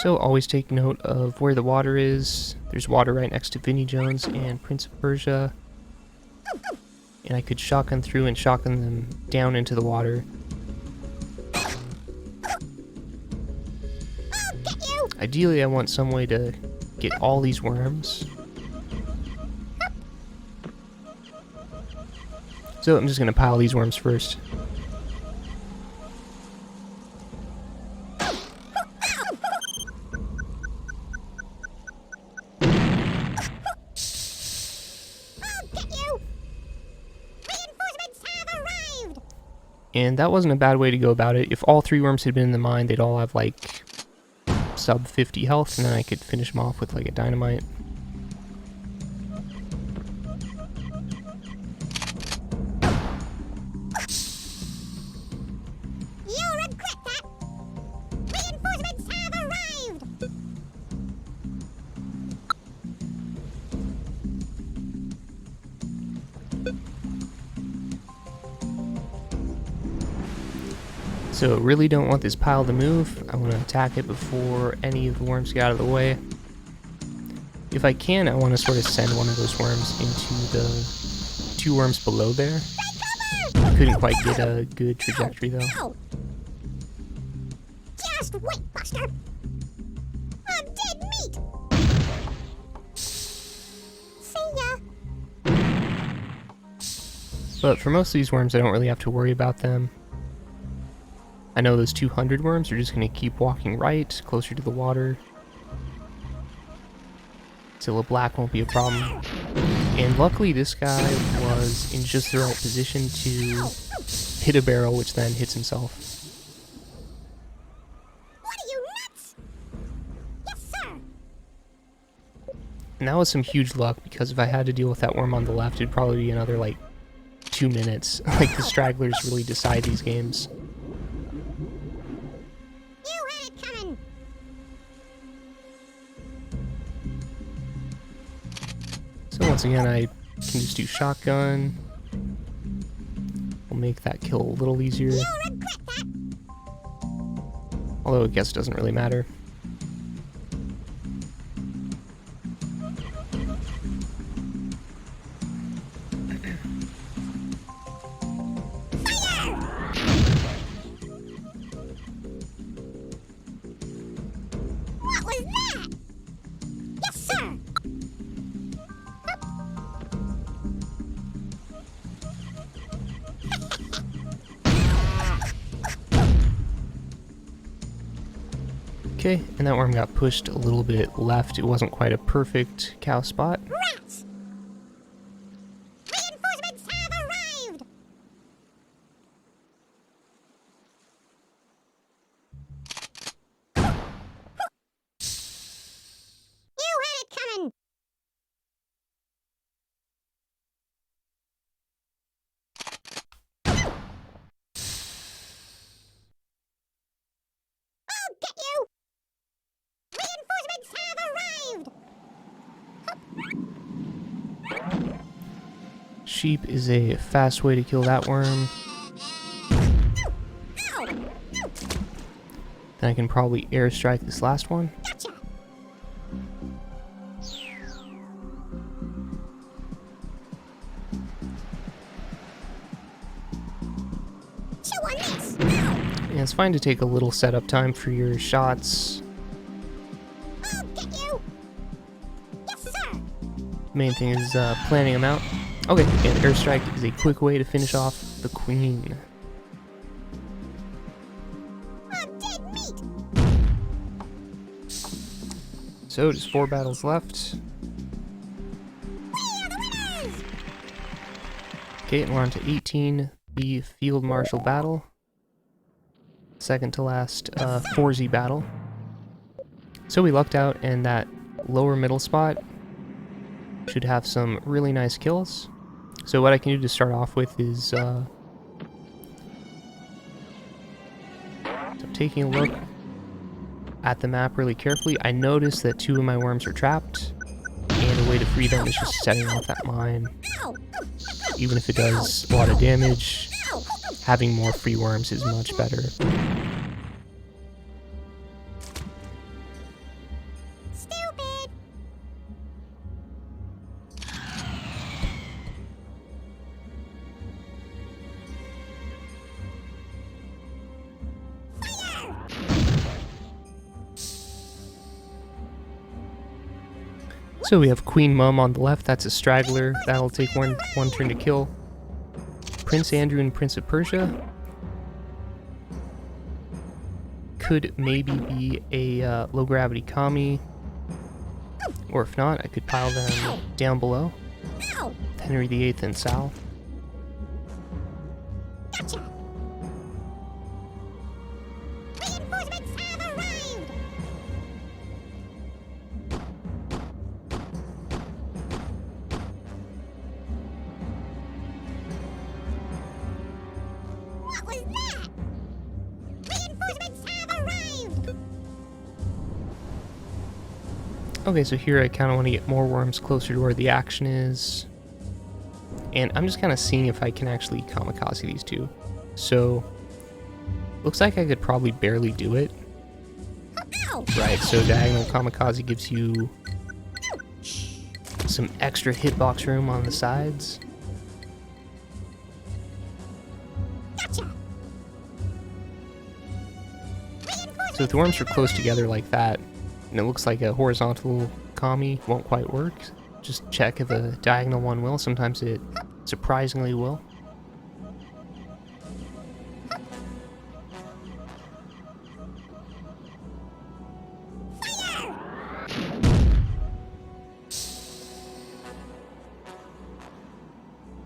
So always take note of where the water is. There's water right next to Vinnie Jones and Prince of Persia. And I could shotgun through and shotgun them down into the water. Ideally, I want some way to get all these worms. So I'm just going to pile these worms first. And that wasn't a bad way to go about it. If all 3 worms had been in the mine, they'd all have like sub 50 health, and then I could finish them off with like a dynamite. You'll regret that. Reinforcements have arrived. So really don't want this pile to move. I want to attack it before any of the worms get out of the way. If I can, I want to sort of send one of those worms into the 2 worms below there. Couldn't quite get a good trajectory though. Ow. Just wait, Buster. I'm dead meat. See ya. But for most of these worms, I don't really have to worry about them. I know those 200 worms are just going to keep walking right, closer to the water. So a black won't be a problem. And luckily this guy was in just the right position to hit a barrel, which then hits himself. What are you, nuts? Yes, sir. And that was some huge luck, because if I had to deal with that worm on the left, it'd probably be another like 2 minutes. Like the stragglers really decide these games. You had it coming. So once again, I can just do shotgun. We'll make that kill a little easier. You'll regret that. Although I guess it doesn't really matter. What was that? Yes, sir. Okay, and that worm got pushed a little bit left. It wasn't quite a perfect cow spot. Rats. Reinforcements have arrived. You had it coming. I'll get you. Reinforcements have arrived. Sheep is a fast way to kill that worm. Ow. Then I can probably airstrike this last one. Gotcha. Chew on this. Ow. And it's fine to take a little setup time for your shots. I'll get you. Yes, sir. Main thing is planning them out. Okay, and airstrike is a quick way to finish off the queen. I'm dead meat. So just 4 battles left. We are the winners. Okay, and we're on to 18, the Field Marshal battle. Second to last 4Z battle. So we lucked out, and that lower middle spot should have some really nice kills. So what I can do to start off with is so taking a look at the map really carefully. I noticed that 2 of my worms are trapped, and a way to free them is just setting off that mine. Ow. Even if it does a lot of damage, Ow. having more free worms is much better. So we have Queen Mum on the left, that's a straggler, that'll take one turn to kill. Prince Andrew and Prince of Persia could maybe be a low gravity commie, or if not, I could pile them down below. Ow! Henry VIII and Sal. Gotcha! Reinforcements have arrived! What was that? Reinforcements have arrived! Okay, so here I kind of want to get more worms closer to where the action is. And I'm just kind of seeing if I can actually kamikaze these two. So, looks like I could probably barely do it. Ow! Right, so diagonal kamikaze gives you some extra hitbox room on the sides. Gotcha! So if the worms are close together like that, and it looks like a horizontal commie won't quite work, just check if a diagonal one will. Sometimes it surprisingly will.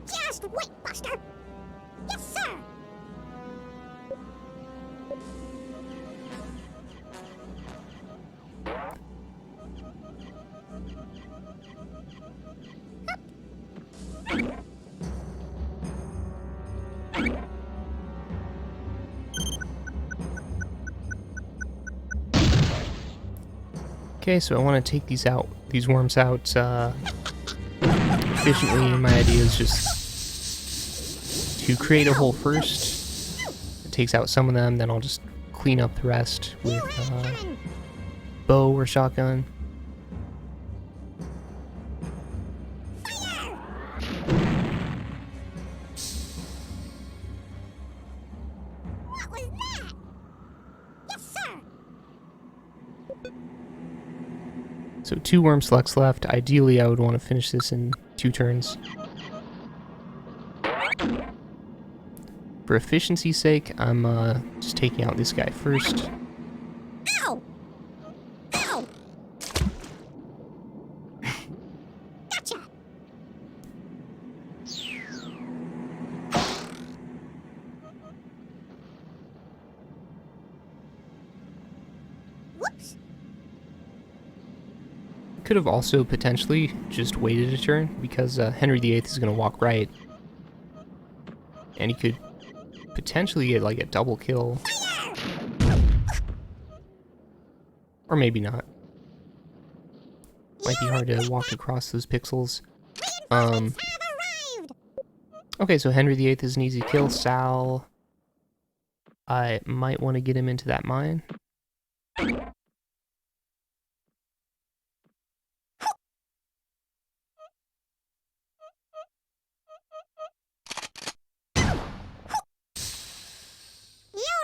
Just wait, Buster! Yes, sir! Okay, so I want to take these worms out efficiently, and my idea is just to create a hole first. It takes out some of them, then I'll just clean up the rest with bow or shotgun. What was that? Yes, sir! So 2 worm selects left. Ideally, I would want to finish this in 2 turns. For efficiency's sake, I'm just taking out this guy first. Ow! Ow! Gotcha! Whoops! Could have also potentially just waited a turn, because Henry VIII is going to walk right. And he could potentially get like a double kill. Or maybe not. Might be hard to walk across those pixels. Have arrived! Okay, so Henry VIII is an easy kill. Sal, I might want to get him into that mine.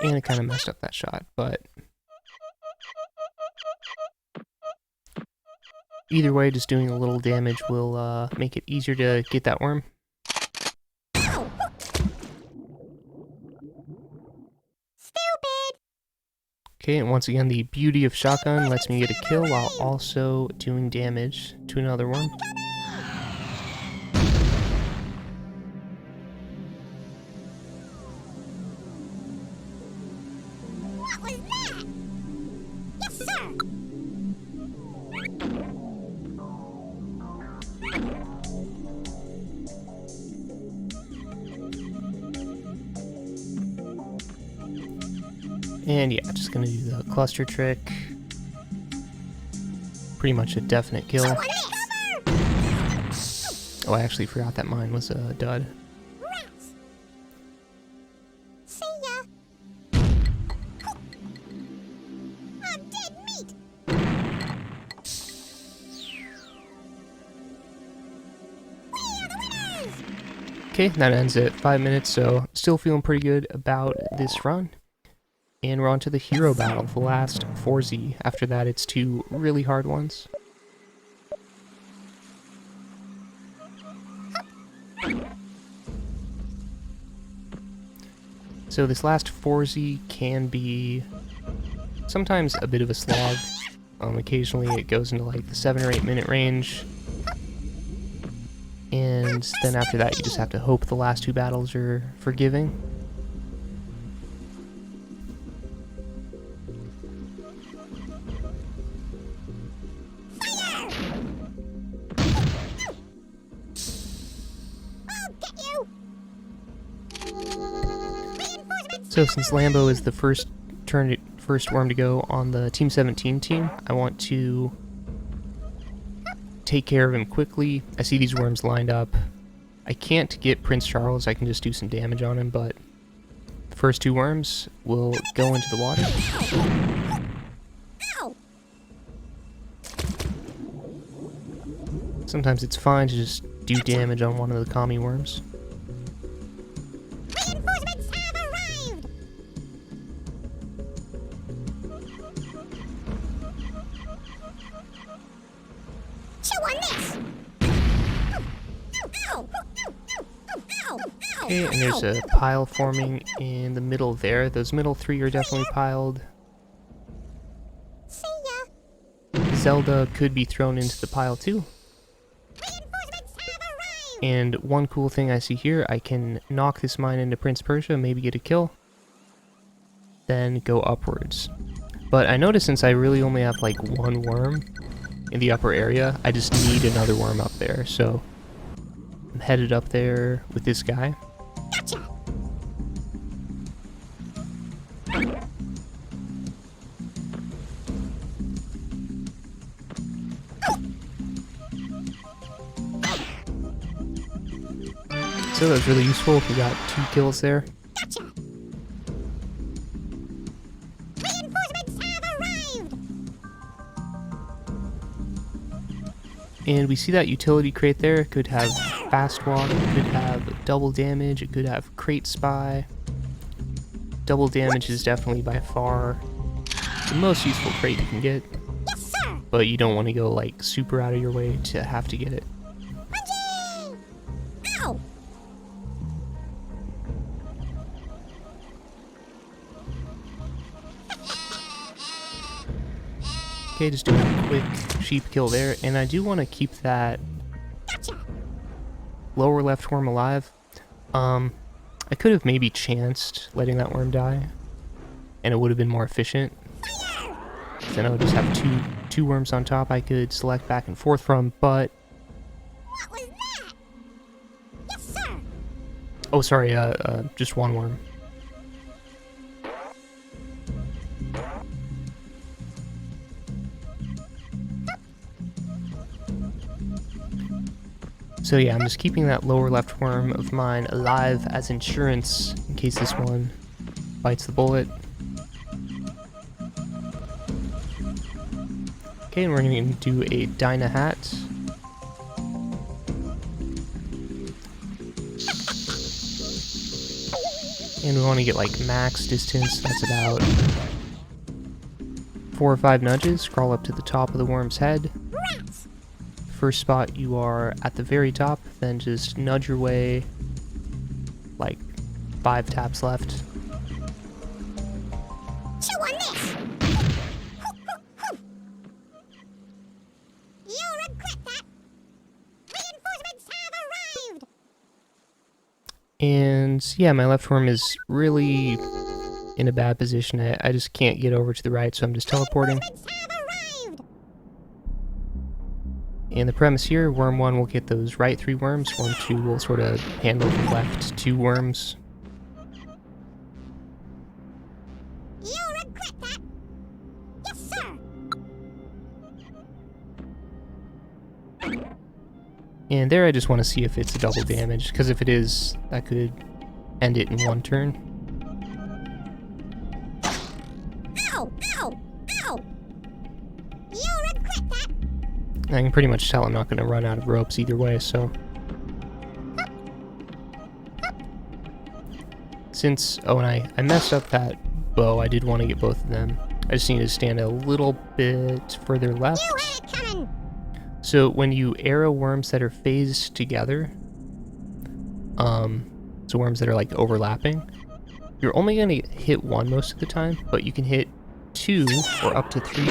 And it kind of messed up that shot, but either way, just doing a little damage will make it easier to get that worm. Ow! Stupid! Okay, and once again, the beauty of shotgun lets me get a kill while also doing damage to another worm. What was that? Yes, sir! And yeah, just gonna do the cluster trick. Pretty much a definite kill. Someone is! Oh, I actually forgot that mine was a dud. Rats! See ya! I'm dead meat! We are the winners! Okay, that ends at 5 minutes, so still feeling pretty good about this run. And we're on to the hero battle, the last 4Z. After that, it's 2 really hard ones. So this last 4Z can be sometimes a bit of a slog. Occasionally it goes into like the 7 or 8 minute range. And then after that you just have to hope the last 2 battles are forgiving. So since Lambo is the first worm to go on the Team 17 team, I want to take care of him quickly. I see these worms lined up. I can't get Prince Charles, I can just do some damage on him, but the first 2 worms will go into the water. Sometimes it's fine to just do damage on one of the commie worms. Reinforcements have arrived! Chew on this! Okay, and there's a pile forming in the middle there. Those middle 3 are definitely piled. See ya! Zelda could be thrown into the pile too. Reinforcements have arrived! And one cool thing I see here, I can knock this mine into Prince Persia, maybe get a kill, then go upwards. But I notice since I really only have like 1 worm in the upper area, I just need another worm up there, so I'm headed up there with this guy. Gotcha! So that was really useful, we got 2 kills there. Gotcha! Reinforcements have arrived! And we see that utility crate there. It could have fast walk, it could have double damage, it could have crate spy. Double damage is definitely by far the most useful crate you can get, Yes, sir! but you don't want to go like super out of your way to have to get it. Punching! Ow! Okay, just doing a quick sheep kill there, and I do want to keep that Gotcha! lower left worm alive. I could have maybe chanced letting that worm die, and it would have been more efficient. Then I would just have two worms on top I could select back and forth from, but... What was that? Yes, sir! Oh, sorry, just 1 worm. So yeah, I'm just keeping that lower left worm of mine alive as insurance in case this one bites the bullet. Okay, and we're going to do a Dyna Hat. And we want to get like max distance, that's about 4 or 5 nudges. Crawl up to the top of the worm's head. Rats! First spot you are at the very top, then just nudge your way like 5 taps left. Chew on this! You'll regret that! Reinforcements have arrived! And yeah, my left worm is really in a bad position. I just can't get over to the right, so I'm just teleporting. Reinforcements have arrived! And the premise here, worm 1 will get those right 3 worms, worm 2 will sort of handle the left 2 worms. You'll regret that! Yes, sir! And there I just want to see if it's a double damage, because if it is, that could end it in 1 turn. Ow! Ow! Ow! You'll regret that! I can pretty much tell I'm not going to run out of ropes either way, so... Since, oh, and I messed up that bow, I did want to get both of them. I just need to stand a little bit further left. You had it coming! So when you arrow worms that are phased together, so worms that are like overlapping, You're only going to hit one most of the time, but you can hit two or up to three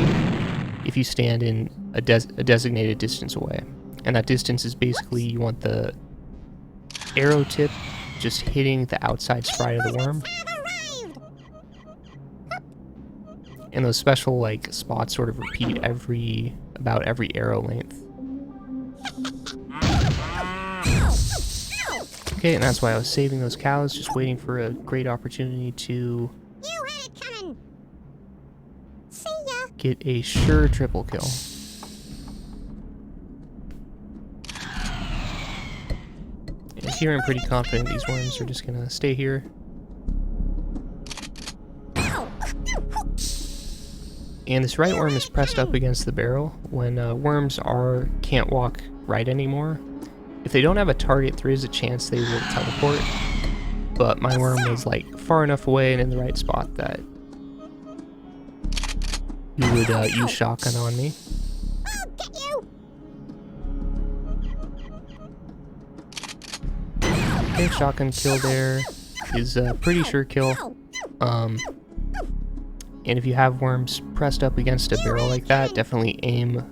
if you stand in a designated distance away. And that distance is basically you want the arrow tip just hitting the outside sprite of the worm. And those special like spots sort of repeat about every arrow length. Okay, and that's why I was saving those cows, just waiting for a great opportunity to You had it coming. See ya. get a sure triple kill. And here I'm pretty confident these worms are just gonna stay here. And this right worm is pressed up against the barrel when worms can't walk right anymore. If they don't have a target, there is a chance they will teleport, but my worm was like far enough away and in the right spot that you would use shotgun on me. I'll get you. Okay, shotgun kill there is a pretty sure kill. And if you have worms pressed up against a barrel like that, definitely aim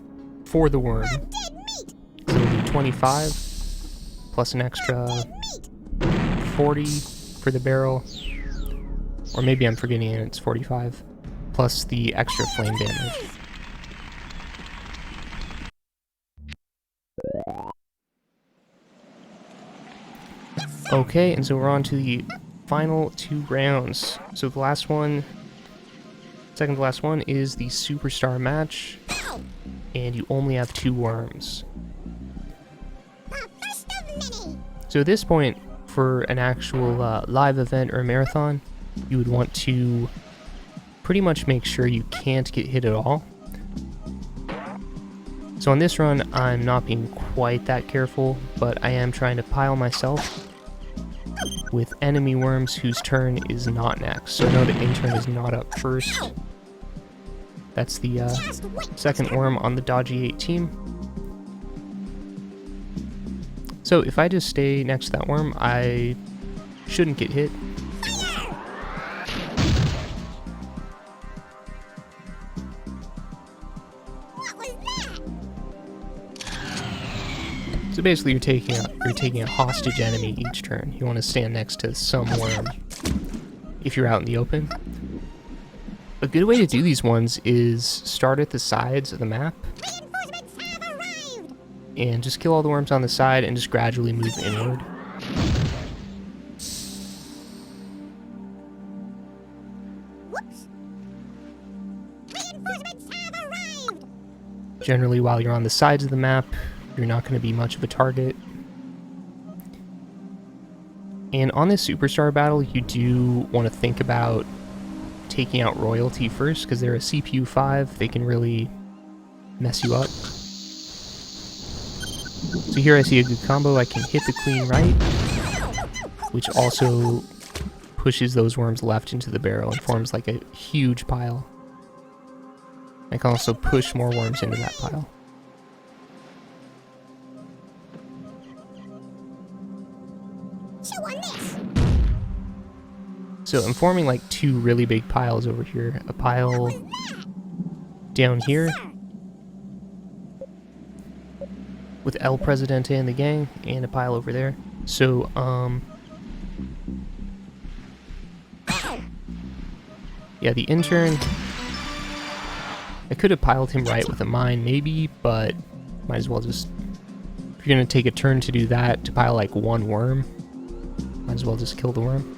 for the worm. So it'll be 25 plus an extra 40 for the barrel. Or maybe I'm forgetting it, it's 45. Plus the extra flame damage. Okay, and so we're on to the final two rounds. So the last one, second to last one, is the Superstar match. And you only have 2 worms. So at this point, for an actual live event or marathon, you would want to pretty much make sure you can't get hit at all. So on this run, I'm not being quite that careful, but I am trying to pile myself with enemy worms whose turn is not next. So no, the intern is not up first. That's the second worm on the Dodgy 8 team. So if I just stay next to that worm, I shouldn't get hit. What was that? So basically you're taking a hostage enemy each turn. You want to stand next to some worm if you're out in the open. A good way to do these ones is start at the sides of the map Reinforcements have arrived. and just kill all the worms on the side and just gradually move inward. Whoops. Reinforcements have arrived. Generally, while you're on the sides of the map, you're not going to be much of a target. And on this Superstar battle, you do want to think about taking out Royalty first, because they're a CPU 5, they can really mess you up. So here I see a good combo. I can hit the Queen right, which also pushes those worms left into the barrel and forms like a huge pile. I can also push more worms into that pile. Chew on this. So I'm forming like 2 really big piles over here. A pile down here with El Presidente and the gang, and a pile over there. So, yeah, the intern, I could have piled him right with a mine maybe, but might as well just, if you're gonna take a turn to do that, to pile like 1 worm, might as well just kill the worm.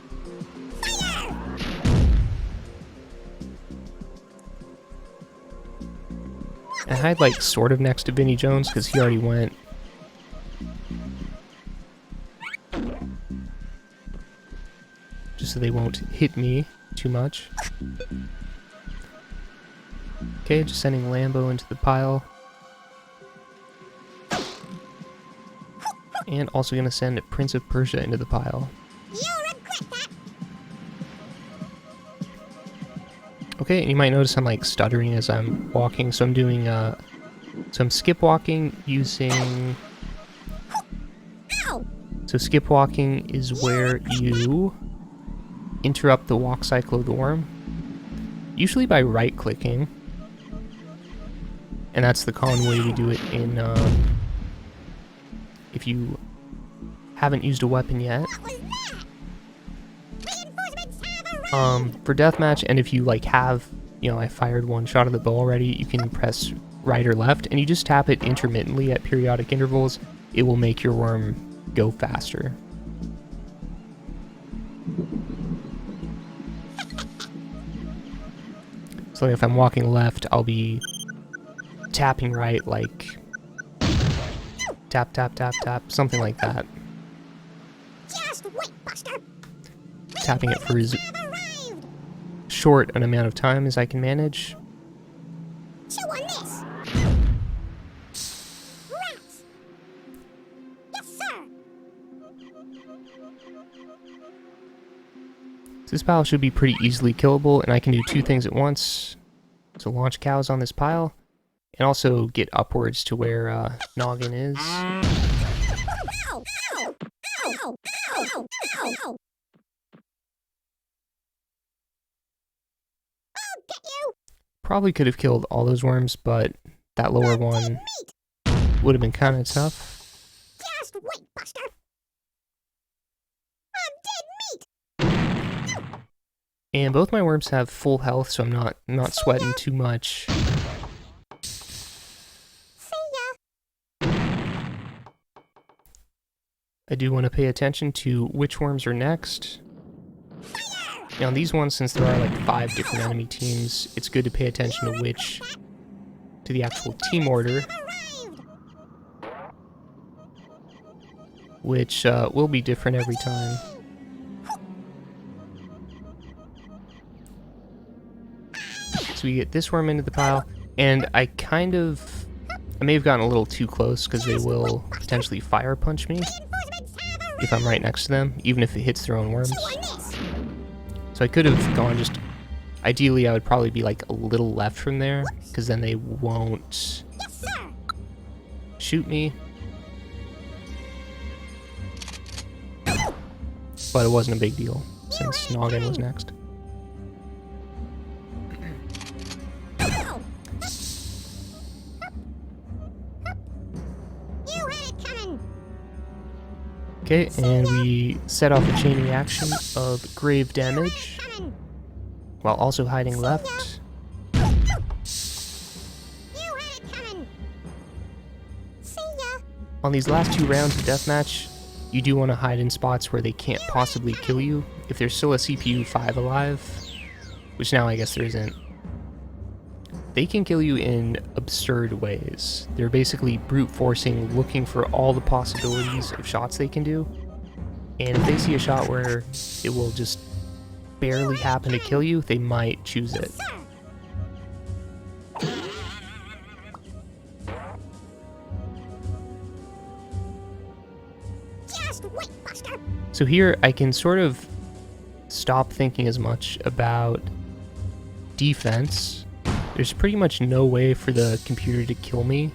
I hide like sort of next to Vinnie Jones because he already went. Just so they won't hit me too much. Okay, just sending Lambo into the pile. And also gonna send Prince of Persia into the pile. You'll regret that. Okay, and you might notice I'm like stuttering as I'm walking, so I'm doing so I'm skip walking using. Ow! So skip walking is where you interrupt the walk cycle of the worm, usually by right-clicking. And that's the common way we do it in, if you haven't used a weapon yet. What was that? Reinforcements have arrived. For deathmatch, and if you like have, you know, I fired one shot of the bow already, you can press right or left, and you just tap it intermittently at periodic intervals. It will make your worm go faster. So if I'm walking left, I'll be tapping right, like tap, tap, tap, tap, something like that. Just wait, Buster. Tapping it for as Have arrived. short an amount of time as I can manage. Chew on this. Rats. Yes, sir. So this pile should be pretty easily killable, and I can do two things at once. So launch cows on this pile, and also get upwards to where Noggin is. Ow! Ow! Ow! Ow! Ow! Ow! I'll get you. Probably could have killed all those worms, but that lower one would have been kind of tough. Just wait, Buster. I'm dead meat. And both my worms have full health, so I'm not sweating too much. See ya. I do want to pay attention to which worms are next. Now these ones, since there are like 5 different enemy teams, it's good to pay attention to the actual team order, Arrived. which will be different every time. So we get this worm into the pile, and I may have gotten a little too close because they will potentially fire punch me Reinforcements have arrived. if I'm right next to them, even if it hits their own worms. Chew on this. So I could have gone just... Ideally, I would probably be like a little left from there, because then they won't Yes, sir. shoot me. But it wasn't a big deal, since Noggin was next. Ow. You had it coming. Okay, and we set off a chain reaction of grave damage, Coming. while also hiding left. You had it coming. See ya. On these last 2 rounds of Deathmatch, you do want to hide in spots where they can't possibly kill you. If there's still a CPU 5 alive, which now I guess there isn't, they can kill you in absurd ways. They're basically brute forcing, looking for all the possibilities of shots they can do. And if they see a shot where it will just barely happen to kill you, they might choose it. Sir. Just wait, Buster. So here I can sort of stop thinking as much about defense. There's pretty much no way for the computer to kill me.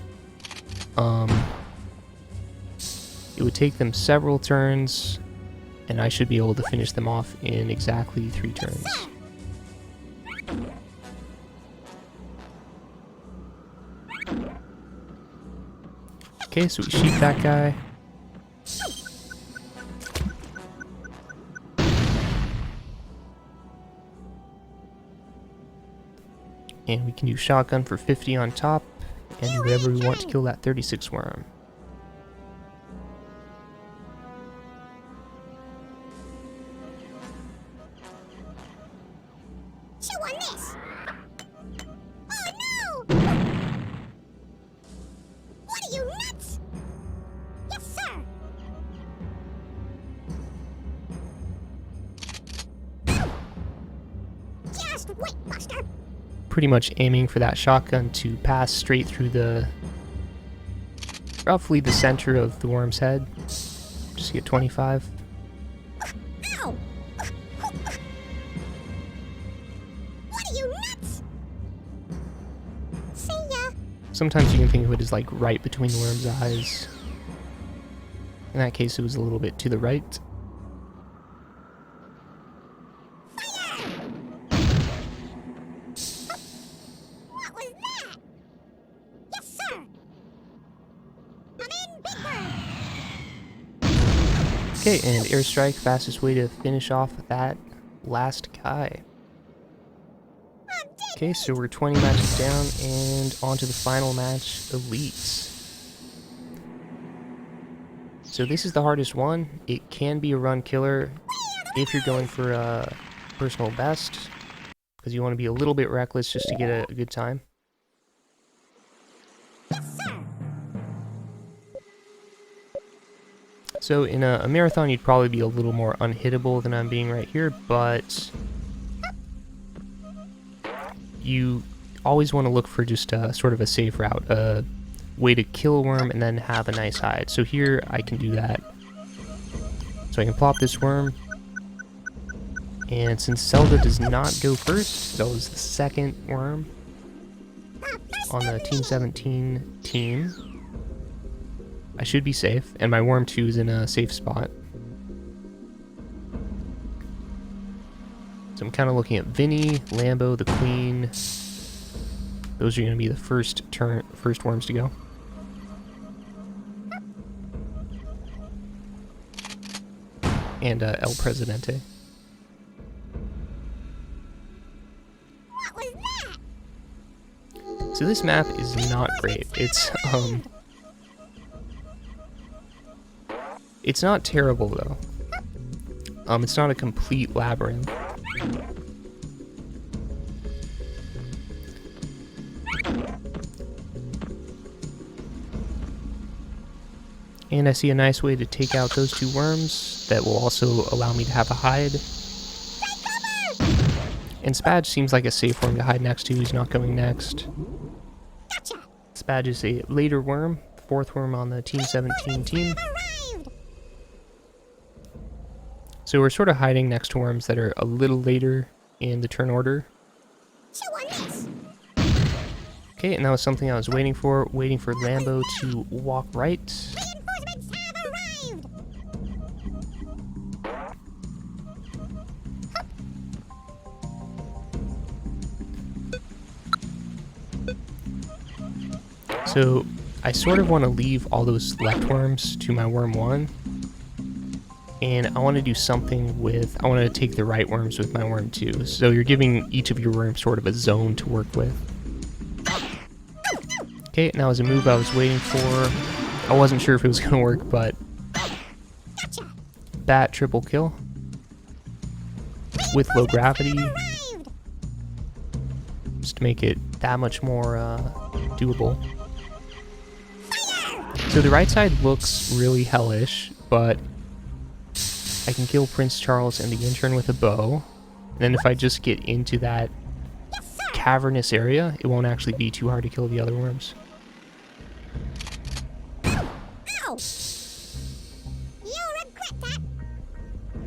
It would take them several turns, and I should be able to finish them off in exactly 3 turns. Okay, so we shoot that guy. And we can do shotgun for 50 on top, and do whatever we want to kill that 36 worm. Chew on this. Oh no! What are you, nuts? Yes, sir. Just wait, Buster. Pretty much aiming for that shotgun to pass straight through roughly the center of the worm's head. Just get 25. Ow! What are you, nuts? See ya. Sometimes you can think of it as like right between the worm's eyes. In that case, it was a little bit to the right. Okay, and airstrike, fastest way to finish off that last guy. Okay, so we're 20 matches down, and on to the final match, Elites. So this is the hardest one. It can be a run killer if you're going for a personal best, because you want to be a little bit reckless just to get a good time. So in a marathon, you'd probably be a little more unhittable than I'm being right here, but you always want to look for just sort of a safe route, a way to kill a worm and then have a nice hide. So here I can do that. So I can plop this worm, and since Zelda does not go first, Zelda's the second worm on the Team 17 team, I should be safe, and my worm 2 is in a safe spot. So I'm kind of looking at Vinny, Lambo, the Queen. Those are going to be the first worms to go. And El Presidente. What was that? So this map is not great. It's not terrible though. It's not a complete labyrinth. And I see a nice way to take out those 2 worms that will also allow me to have a hide. And Spadge seems like a safe worm to hide next to. He's not going next. Gotcha. Spadge is a later worm, 4th worm on the Team 17 team. Arrived. So we're sort of hiding next to worms that are a little later in the turn order. Chew on this. Okay, and that was something I was waiting for Lambo to walk right. Reinforcements have arrived. So I sort of want to leave all those left worms to my worm 1. And I want to do something with, I want to take the right worms with my worm 2. So you're giving each of your worms sort of a zone to work with. Okay, and that was a move I was waiting for. I wasn't sure if it was going to work, but Gotcha. bat triple kill with low gravity, Arrived. just to make it that much more doable. So the right side looks really hellish, but I can kill Prince Charles and the intern with a bow. And then if I just get into that cavernous area, it won't actually be too hard to kill the other worms. Ow. You'll regret that.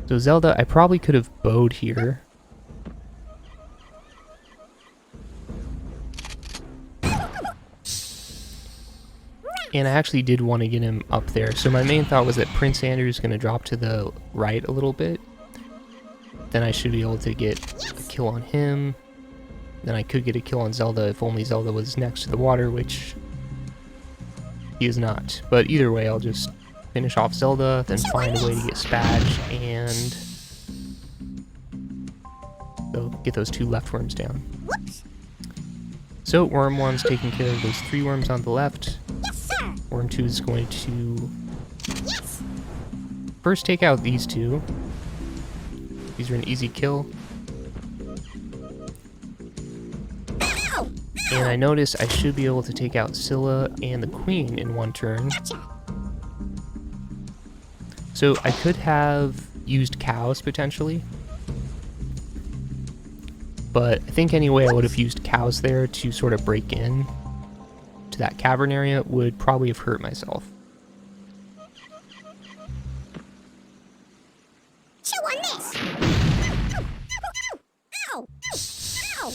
So Zelda, I probably could have bowed here. And I actually did want to get him up there. So my main thought was that Prince Andrew is going to drop to the right a little bit. Then I should be able to get a kill on him. Then I could get a kill on Zelda if only Zelda was next to the water, which he is not. But either way, I'll just finish off Zelda, then find a way to get Spadge, and so get those 2 left worms down. Whoops. So worm 1's taking care of those 3 worms on the left. Yes, sir. Worm 2 is going to Yes. first take out these 2. These are an easy kill. Ow. And I notice I should be able to take out Scylla and the Queen in 1 turn. Gotcha. So I could have used cows potentially. But I think anyway I would have used cows there to sort of break in to that cavern area, would probably have hurt myself. Chew on this. Ow. Ow. Ow. Ow.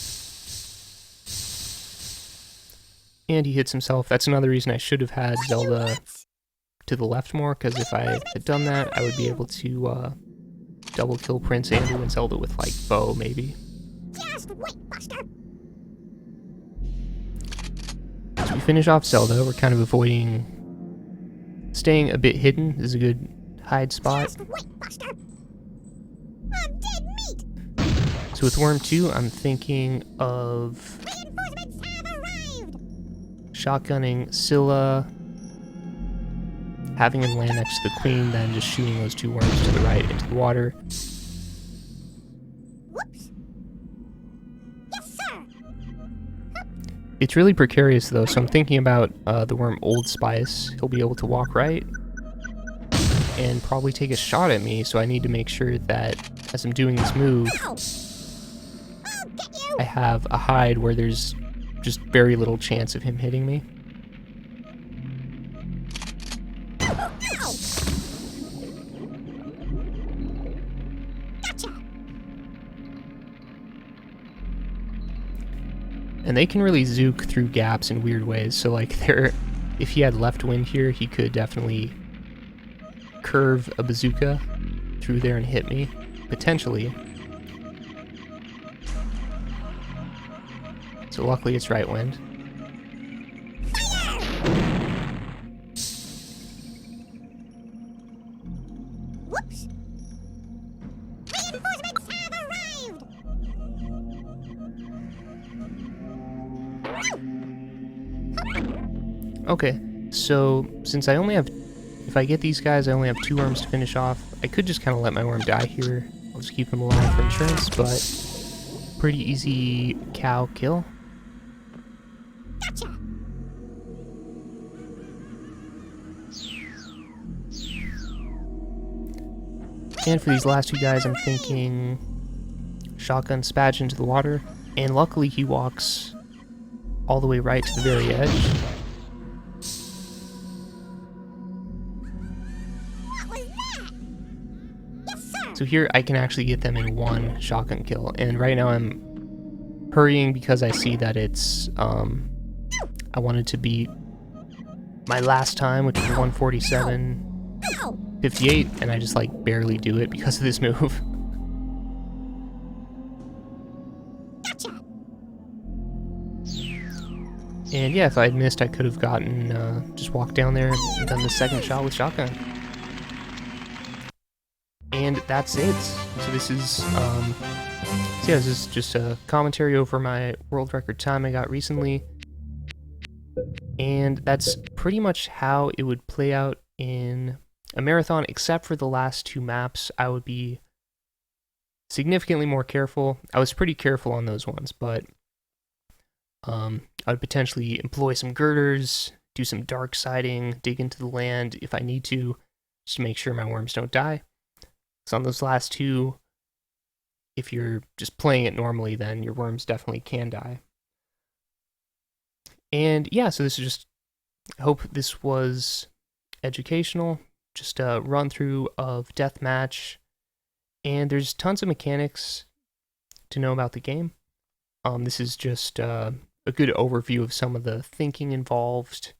And he hits himself. That's another reason I should have had Zelda to the left more, because if I had done that, I would be able to double kill Prince Andrew and Zelda with, like, bow, maybe. Just wait, Buster. So we finish off Zelda. We're kind of avoiding staying a bit hidden. This is a good hide spot. Just wait, Buster. I'm dead meat. So with Worm 2, I'm thinking of Reinforcements have arrived. shotgunning Scylla, having him land next to the queen, then just shooting those 2 worms to the right into the water. Whoops. Yes, sir. It's really precarious though, so I'm thinking about the worm Old Spice. He'll be able to walk right and probably take a shot at me, so I need to make sure that as I'm doing this move, Ow. I'll get you. I have a hide where there's just very little chance of him hitting me. Ow. Gotcha. And they can really zook through gaps in weird ways, so like if he had left wind here, he could definitely curve a bazooka through there and hit me, potentially. So luckily it's right wind. Whoops. Reinforcements have arrived. Okay, so since I only have, if I get these guys, I only have 2 worms to finish off. I could just kind of let my worm die here. I'll just keep him alive for insurance, but pretty easy cow kill. Gotcha. And for these last 2 guys, I'm thinking shotgun Spadge into the water, and luckily he walks all the way right to the very edge. What was that? Yes, sir. So here I can actually get them in 1 shotgun kill, and right now I'm hurrying because I see that it's, I wanted to beat my last time, which was 147.58, and I just like barely do it because of this move. Gotcha. And yeah, if I had missed, I could have gotten, just walked down there and done the second shot with shotgun. And that's it. So this is, so yeah, this is just a commentary over my world record time I got recently. And that's pretty much how it would play out in a marathon, except for the last 2 maps. I would be significantly more careful. I was pretty careful on those ones, but I would potentially employ some girders, do some dark siding, dig into the land if I need to, just to make sure my worms don't die. So on those last 2, if you're just playing it normally, then your worms definitely can die. And yeah, so this is just, I hope this was educational, just a run through of Deathmatch, and there's tons of mechanics to know about the game. This is just a good overview of some of the thinking involved.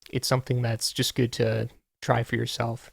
It's something that's just good to try for yourself.